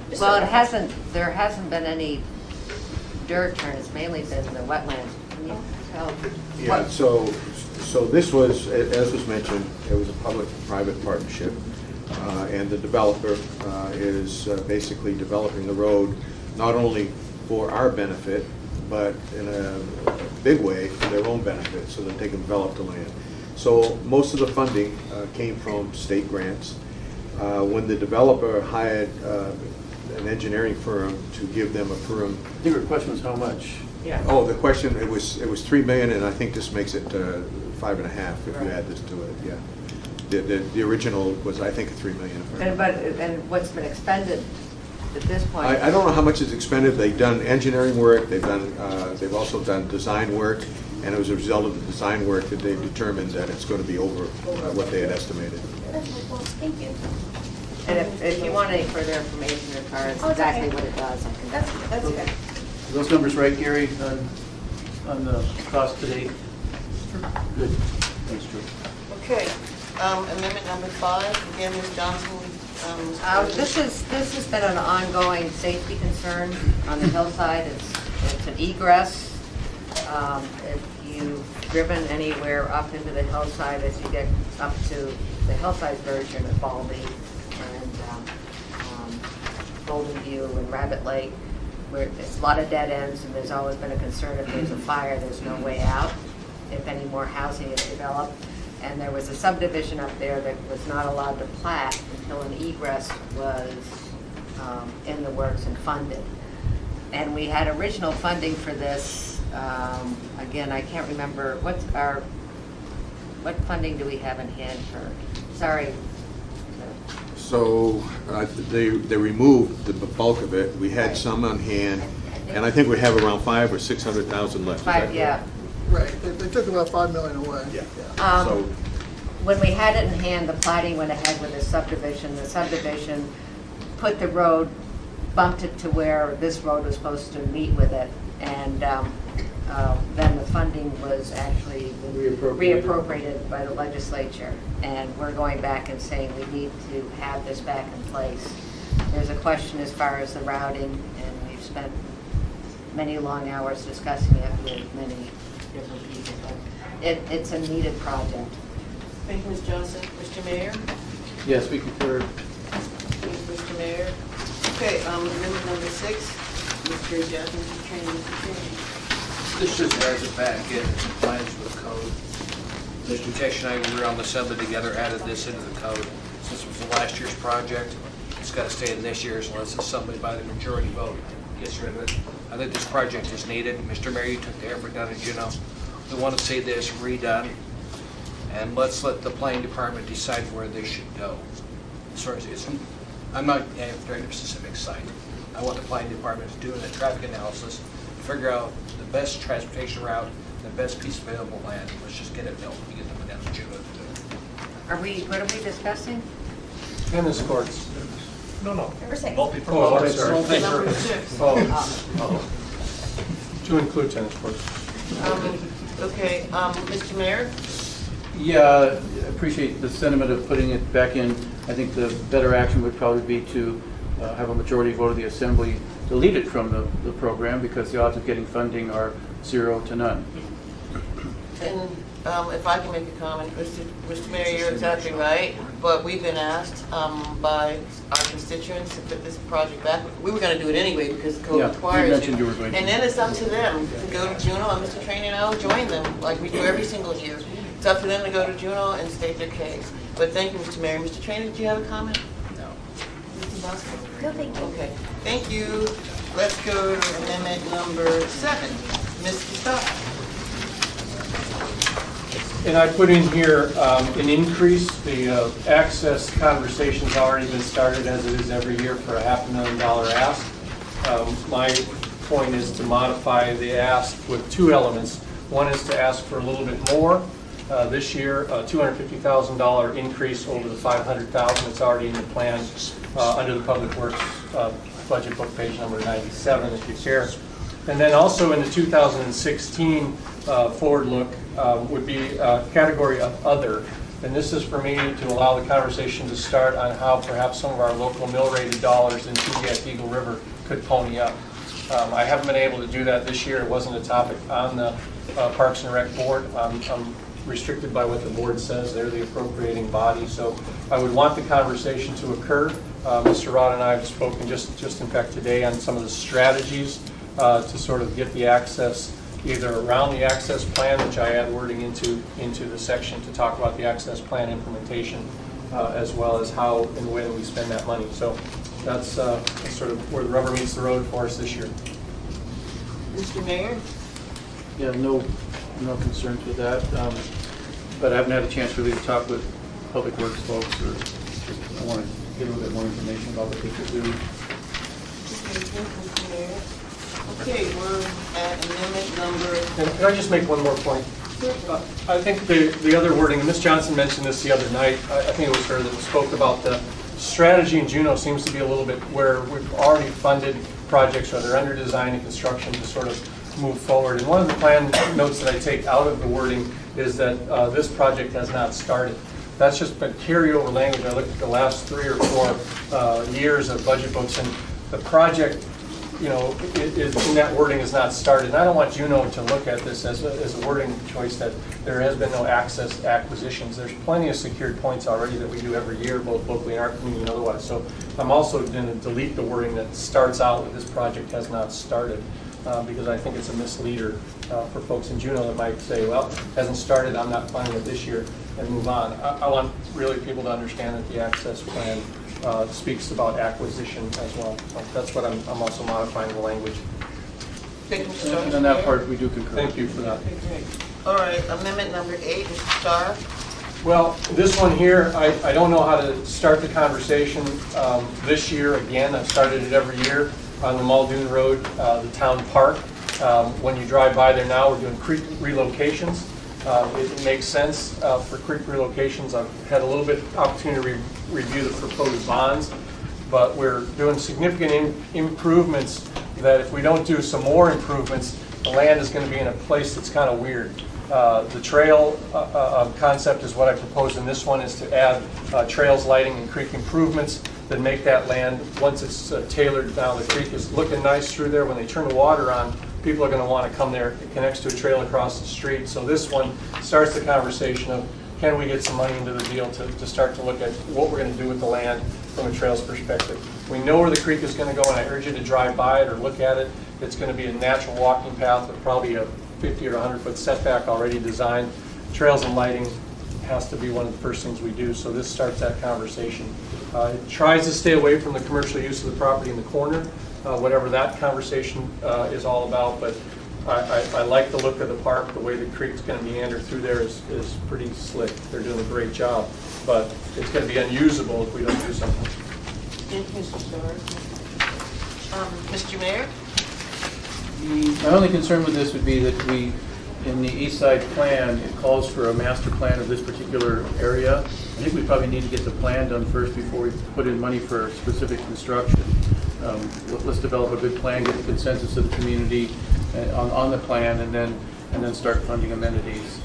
Just Well, so- there hasn't been any dirt turn, it's mainly been the wetlands. Can you tell? Yeah, so this was, as was mentioned, it was a public-private partnership, and the developer is basically developing the road not only for our benefit, but in a big way for their own benefit, so that they can develop the land. So most of the funding came from state grants. When the developer hired an engineering firm to give them a firm. I think your question was how much? Yeah. Oh, the question, it was $3 million, and I think this makes it 5.5 if you add this to it, yeah. The original was, I think, $3 million. And what's been expended at this point? I don't know how much is expended. They've done engineering work, they've also done design work, and it was a result of the design work that they've determined that it's going to be over what they had estimated. That's helpful. Thank you. And if you want any further information as far as Oh, it's exactly okay. what it does, I can. That's good. Are those numbers right, Gary, on the cost to date? Good. Thanks, Drew. Okay, amendment number 5, again, Ms. Johnson. This has been an ongoing safety concern on the hillside. It's an egress. If you've driven anywhere up into the hillside, as you get up to the hillside version of Baldy and Golden View and Rabbit Lake, where there's a lot of dead ends, and there's always been a concern if there's a fire, there's no way out, if any more housing is developed. And there was a subdivision up there that was not allowed to plat until an egress was in the works and funded. And we had original funding for this, again, I can't remember, what funding do we have in hand for, sorry. So they removed the bulk of it. We had some on hand, and I think we have around $500,000 or $600,000 left. Is that correct? Yeah. Right, they took about $5 million away. Yeah. Um, When we had it in hand, the plating went ahead with the subdivision. The subdivision put the road, bumped it to where this road was supposed to meet with it, and then the funding was actually reappropriated by the legislature. And we're going back and saying we need to have this back in place. There's a question as far as the routing, and we've spent many long hours discussing it with many different people, but it's a needed project. Thank you, Ms. Johnson. Mr. Mayor? Yes, we concur. Thank you, Mr. Mayor. Okay, amendment number 6, Mr. Jackson, Mr. Trainer. This just adds it back in compliance with code. Mr. Tesh and I, we were on the assembly together, added this into the code. Since it was the last year's project, it's got to stay in this year's unless it's somebody by the majority vote gets rid of it. I think this project is needed. Mr. Mayor, you took the effort down at Juneau. We want to see this redone, and let's let the planning department decide where they should go. As far as I'm not after any specific site. I want the planning department to do a traffic analysis, figure out the best transportation route, the best piece of available land. Let's just get it built and get them down to Juneau to do it. What are we discussing? Tennis courts. No. Number 6. Oh, I'm sorry. Thank you. Number 6. Oh. To include tennis courts. Okay, Mr. Mayor? Yeah, I appreciate the sentiment of putting it back in. I think the better action would probably be to have a majority vote of the Assembly delete it from the program, because the odds of getting funding are 0 to none. And if I can make a comment, Mr. Mayor, you're exactly right, but we've been asked by our constituents to put this project back. We were going to do it anyway because the code Yeah, you requires it. mentioned you were going to. And then it's up to them to go to Juneau, and Mr. Trainer and I will join them like we do every single year. It's up to them to go to Juneau and state their case. But thank you, Mr. Mayor. Mr. Trainer, did you have a comment? No. Mr. Bosco? No, thank you. Okay, thank you. Let's go to amendment number 7. Mr. Stock. And I put in here an increase. The access conversation's already been started, as it is every year, for a $500,000 ask. My point is to modify the ask with 2 elements. One is to ask for a little bit more this year, a $250,000 increase over the $500,000 that's already in the plan under the Public Works budget book, page number 97, if you care. And then also in the 2016 forward look would be category of other. And this is for me to allow the conversation to start on how perhaps some of our local mill-rated dollars in Kugiak Eagle River could pony up. I haven't been able to do that this year. It wasn't a topic on the Parks and Rec board. I'm restricted by what the board says. They're the appropriating body. So I would want the conversation to occur. Mr. Rod and I have spoken just in fact today on some of the strategies to sort of get the access either around the access plan, which I add wording into the section to talk about the access plan implementation, as well as how and when we spend that money. So that's sort of where the rubber meets the road for us this year. Mr. Mayor? Yeah, no concerns with that. But I haven't had a chance really to talk with Public Works folks, or I want to get a little bit more information about what they could do. Mr. Mayor. Okay, we're at amendment number... And can I just make one more point? I think the other wording, and Ms. Johnson mentioned this the other night, I think it was her that spoke about the strategy in Juneau seems to be a little bit where we've already funded projects or they're under design and construction to sort of move forward. And one of the plan notes that I take out of the wording is that this project has not started. That's just been carryover language. I looked at the last 3 or 4 years of budget books, and the project, you know, in that wording is not started. And I don't want Juneau to look at this as a wording choice that there has been no access acquisitions. There's plenty of secured points already that we do every year, both locally in our community and otherwise. So I'm also going to delete the wording that starts out with this project has not started, because I think it's a misleader for folks in Juneau that might say, well, it hasn't started, I'm not funding it this year, and move on. I want really people to understand that the access plan speaks about acquisition as well. So that's what I'm also modifying the language. And on that part, we do concur. Thank you for that. Okay, great. All right, amendment number 8, Mr. Starr. Well, this one here, I don't know how to start the conversation this year. Again, I've started it every year on the Muldoon Road, the town park. When you drive by there now, we're doing creek relocations. It makes sense for creek relocations. I've had a little bit opportunity to review the proposed bonds, but we're doing significant improvements that if we don't do some more improvements, the land is going to be in a place that's kind of weird. The trail concept is what I proposed in this one, is to add trails, lighting, and creek improvements that make that land, once it's tailored down the creek, is looking nice through there. When they turn the water on, people are going to want to come there. It connects to a trail across the street. So this one starts the conversation of, can we get some money into the deal to start to look at what we're going to do with the land from a trails perspective. We know where the creek is going to go, and I urge you to drive by it or look at it. It's going to be a natural walking path with probably a 50 or 100-foot setback already designed. Trails and lighting has to be one of the first things we do, so this starts that conversation. It tries to stay away from the commercial use of the property in the corner, whatever that conversation is all about, but I like the look of the park. The way the creek's going to meander through there is pretty slick. They're doing a great job, but it's going to be unusable if we don't do something. Thank you, Mr. Starr. Mr. Mayor? My only concern with this would be that we, in the east side plan, it calls for a master plan of this particular area. I think we probably need to get the plan done first before we put in money for specific construction. Let's develop a good plan, get the consensus of the community on the plan, and then start funding amenities.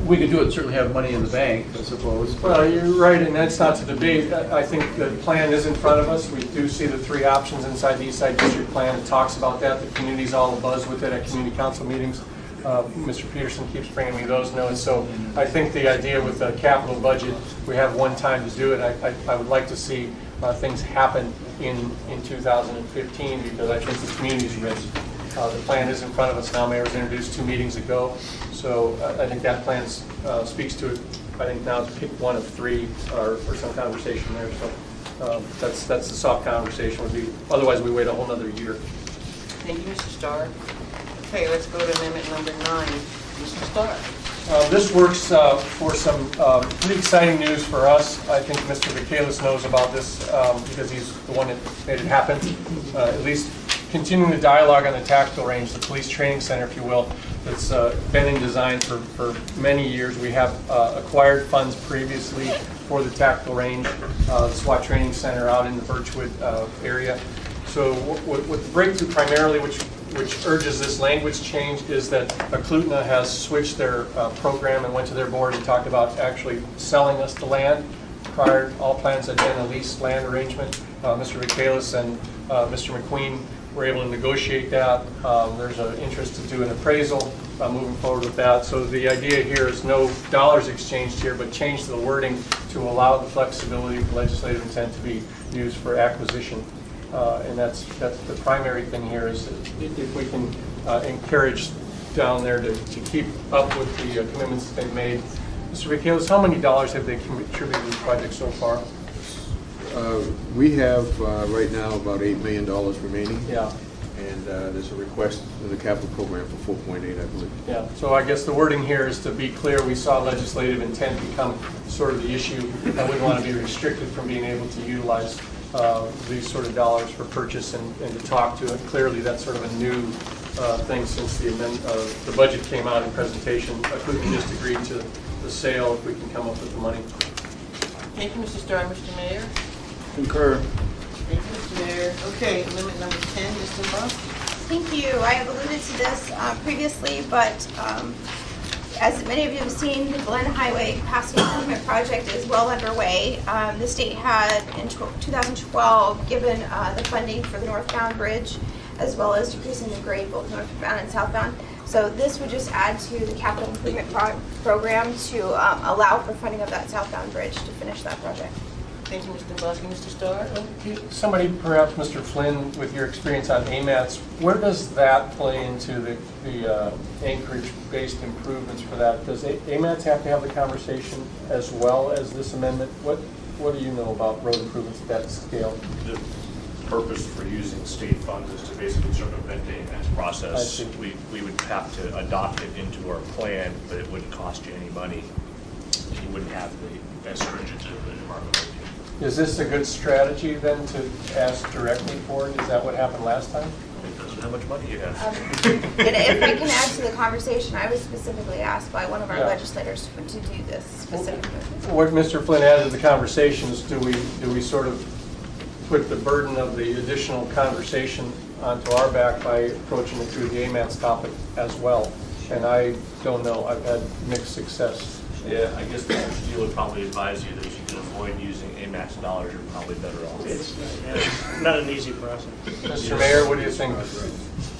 We could do it, certainly have money in the bank, I suppose. Well, you're right, and that's not to debate. I think the plan is in front of us. We do see the 3 options inside the East Side District Plan. It talks about that. The community's all abuzz with it at community council meetings. Mr. Peterson keeps bringing me those notes. So I think the idea with the capital budget, we have one time to do it. I would like to see things happen in 2015, because I think the community's ready. The plan is in front of us now. Mayor was introduced 2 meetings ago. So I think that plan speaks to it. I think now to pick one of 3 or some conversation there. So that's the soft conversation would be. Otherwise, we wait a whole other year. Thank you, Mr. Starr. Okay, let's go to amendment number 9. Mr. Starr. This works for some pretty exciting news for us. I think Mr. Michaelis knows about this because he's the one that made it happen. At least continuing the dialogue on the tactical range, the police training center, if you will, that's been in design for many years. We have acquired funds previously for the tactical range, the SWAT training center out in the Birchwood area. So with the breakthrough primarily, which which urges this language change is that Eklutna has switched their program and went to their board and talked about actually selling us the land. Prior, all plans had been a leased land arrangement. Mr. Michaelis and Mr. McQueen were able to negotiate that. There's an interest to do an appraisal, moving forward with that. So the idea here is no dollars exchanged here, but change the wording to allow the flexibility of legislative intent to be used for acquisition. And that's the primary thing here is if we can encourage down there to keep up with the commitments they've made. Mr. Michaelis, how many dollars have they contributed to the project so far? We have right now about $8 million remaining. Yeah. And there's a request in the capital program for 4.8, I believe. Yeah, so I guess the wording here is to be clear, we saw legislative intent become sort of the issue, and we want to be restricted from being able to utilize these sort of dollars for purchase and to talk to it. Clearly, that's sort of a new thing since the budget came out in presentation. Eklutna just agreed to the sale if we can come up with the money. Thank you, Mr. Starr. Mr. Mayor? Concur. Thank you, Mr. Mayor. Okay, amendment number 10, Mr. Buck. Thank you. I have alluded to this previously, but as many of you have seen, the Glen Highway Capacity Improvement Project is well underway. The state had in 2012 given the funding for the northbound bridge, as well as decreasing the grade both northbound and southbound. So this would just add to the capital improvement program to allow for funding of that southbound bridge to finish that project. Thank you, Mr. Buck. Mr. Starr? Somebody, perhaps Mr. Flynn, with your experience on AMATs, where does that play into the Anchorage-based improvements for that? Does AMATs have to have the conversation as well as this amendment? What do you know about road improvements at that scale? The purpose for using state funds is to basically circumvent the AMATs process. We would have to adopt it into our plan, but it wouldn't cost you any money. You wouldn't have the as stringent as the Department of Energy. Is this a good strategy then to ask directly for it? Is that what happened last time? It doesn't how much money you have. And if I can add to the conversation, I was specifically asked by one of our legislators to do this specifically. What Mr. Flynn added to the conversations, do we sort of put the burden of the additional conversation onto our back by approaching it through the AMATS topic as well? And I don't know. I've had mixed success. Yeah, I guess the deal would probably advise you that if you can avoid using AMATS dollars, you're probably better off. It's not an easy process. Mr. Mayor, what do you think?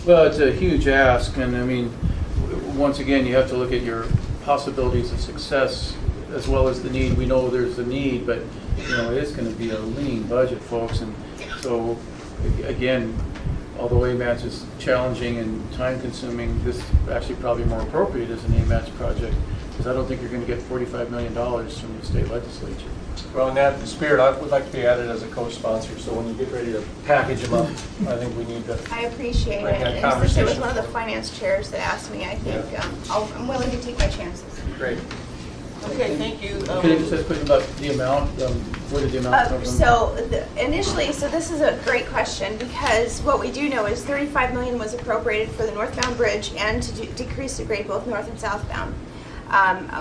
Well, it's a huge ask, and I mean, once again, you have to look at your possibilities of success as well as the need. We know there's a need, but you know, it's going to be a lean budget, folks, and so again, although AMATS is challenging and time-consuming, this is actually probably more appropriate as an AMATS project, because I don't think you're going to get $45 million from the state legislature. Well, in that spirit, I would like to be added as a co-sponsor, so when you get ready to package them up, I think we need to. I appreciate it. And especially with one of the finance chairs that asked me, I think I'm willing to take my chances. Great. Okay, thank you. Can I just ask a question about the amount? Where did the amount come from? So initially, this is a great question, because what we do know is $35 million was appropriated for the northbound bridge and to decrease the grade both north and southbound.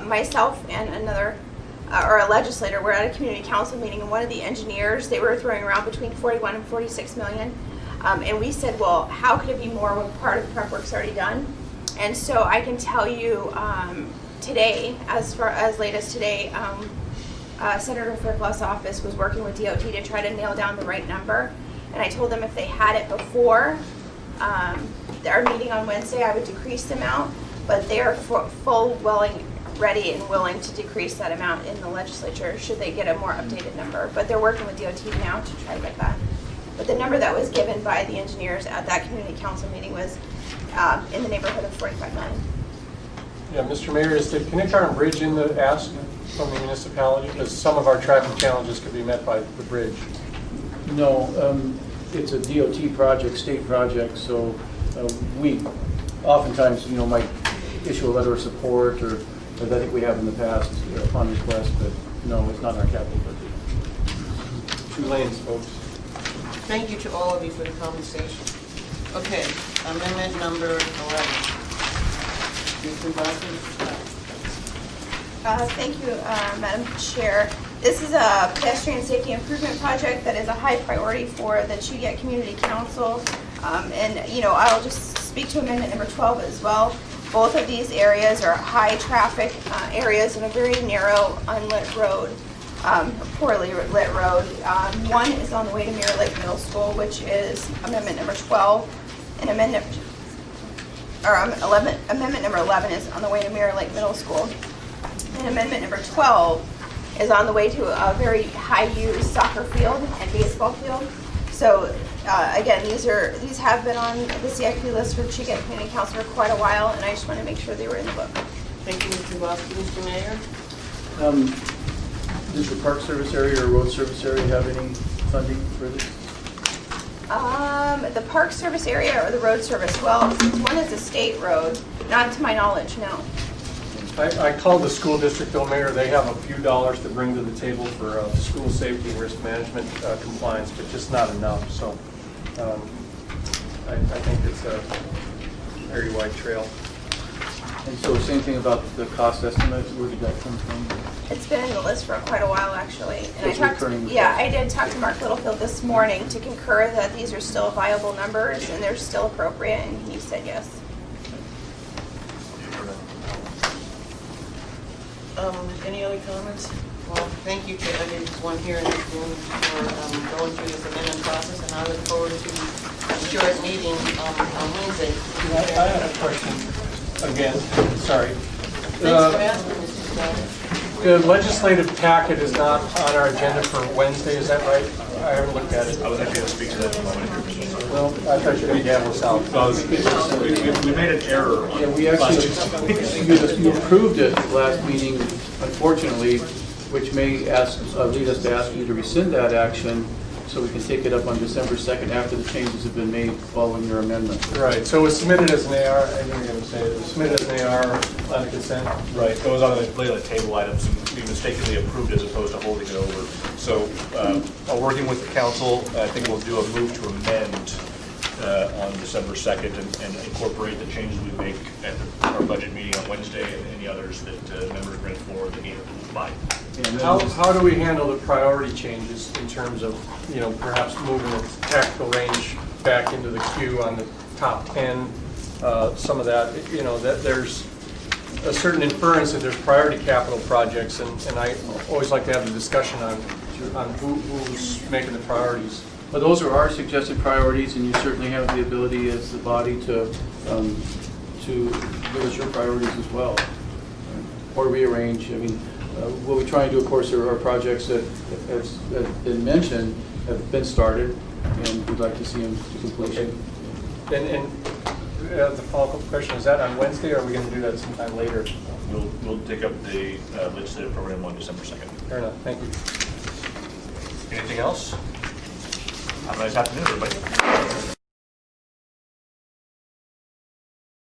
Myself and a legislator were at a community council meeting, and one of the engineers, they were throwing around between 41 and 46 million. And we said, well, how could it be more when part of the prep work's already done? And so I can tell you today, as late as today, Senator Fairclough's office was working with DOT to try to nail down the right number. And I told them if they had it before our meeting on Wednesday, I would decrease the amount. But they are ready and willing to decrease that amount in the legislature should they get a more updated number. But they're working with DOT now to try to get that. But the number that was given by the engineers at that community council meeting was in the neighborhood of 45 million. Yeah, Mr. Mayor, is the Kinnicarn Bridge in the ask from the municipality? Because some of our traffic challenges could be met by the bridge. No, it's a DOT project, state project, so we oftentimes, might issue a letter of support, or as I think we have in the past upon request, but no, it's not in our capital budget. 2 lanes, folks. Thank you to all of you for the conversation. Okay, amendment number 11. Mr. Boston. Thank you, Madam Chair. This is a pedestrian safety improvement project that is a high priority for the Chudiet Community Council. And I'll just speak to amendment number 12 as well. Both of these areas are high-traffic areas in a very narrow, unlit road, poorly lit road. One is on the way to Mirror Lake Middle School, which is amendment number 12, and amendment number 11 is on the way to Mirror Lake Middle School. And amendment number 12 is on the way to a very high-use soccer field and baseball field. So again, these have been on the CIP list for the Chiquette Community Council for quite a while, and I just want to make sure they were in the book. Thank you, Mr. Bosky. Mr. Mayor? Does the park service area or road service area have any funding for this? The park service area or the road service? Well, one is a state road, not to my knowledge, no. I called the school district, though, Mayor. They have a few dollars to bring to the table for school safety and risk management compliance, but just not enough. So I think it's a very wide trail. And so same thing about the cost estimate, where did that come from? It's been in the list for quite a while, actually. And It's I talked, recurring. I did talk to Mark Littlefield this morning to concur that these are still viable numbers and they're still appropriate, and he said yes. Any other comments? Well, thank you to everyone here in this room for going through this amendment process, and I look forward to a short meeting on Wednesday. I had a question again, sorry. Thanks for asking, Mr. Scott. The legislative packet is not on our agenda for Wednesday, is that right? I haven't looked at it. I was actually going to speak to that in a moment. Well, I thought you'd be gavel south. We made an error. Yeah, we actually, you approved it last meeting, unfortunately, which may lead us to ask you to rescind that action so we can take it up on December 2nd after the changes have been made following your amendment. Right, so it was submitted as an AR, I knew you were going to say it, was submitted as an AR on the consent. Right, it was on the table items, and we mistakenly approved as opposed to holding it over. So, working with the council, I think we'll do a move to amend on December 2nd and incorporate the changes we make at our budget meeting on Wednesday and any others that members bring forward that need approved by. How do we handle the priority changes in terms of, perhaps moving the tactical range back into the queue on the top 10? Some of that, that there's a certain inference that there's priority capital projects, and I always like to have the discussion on who's making the priorities. But those are our suggested priorities, and you certainly have the ability as the body to give us your priorities as well, or rearrange. I mean, what we try and do, of course, are projects that, as have been mentioned, have been started, and we'd like to see them to completion. Okay. And the follow-up question, is that on Wednesday, or are we going to do that sometime later? We'll take up the legislative program on December 2nd. Fair enough, thank you. Anything else? Have a nice afternoon, everybody.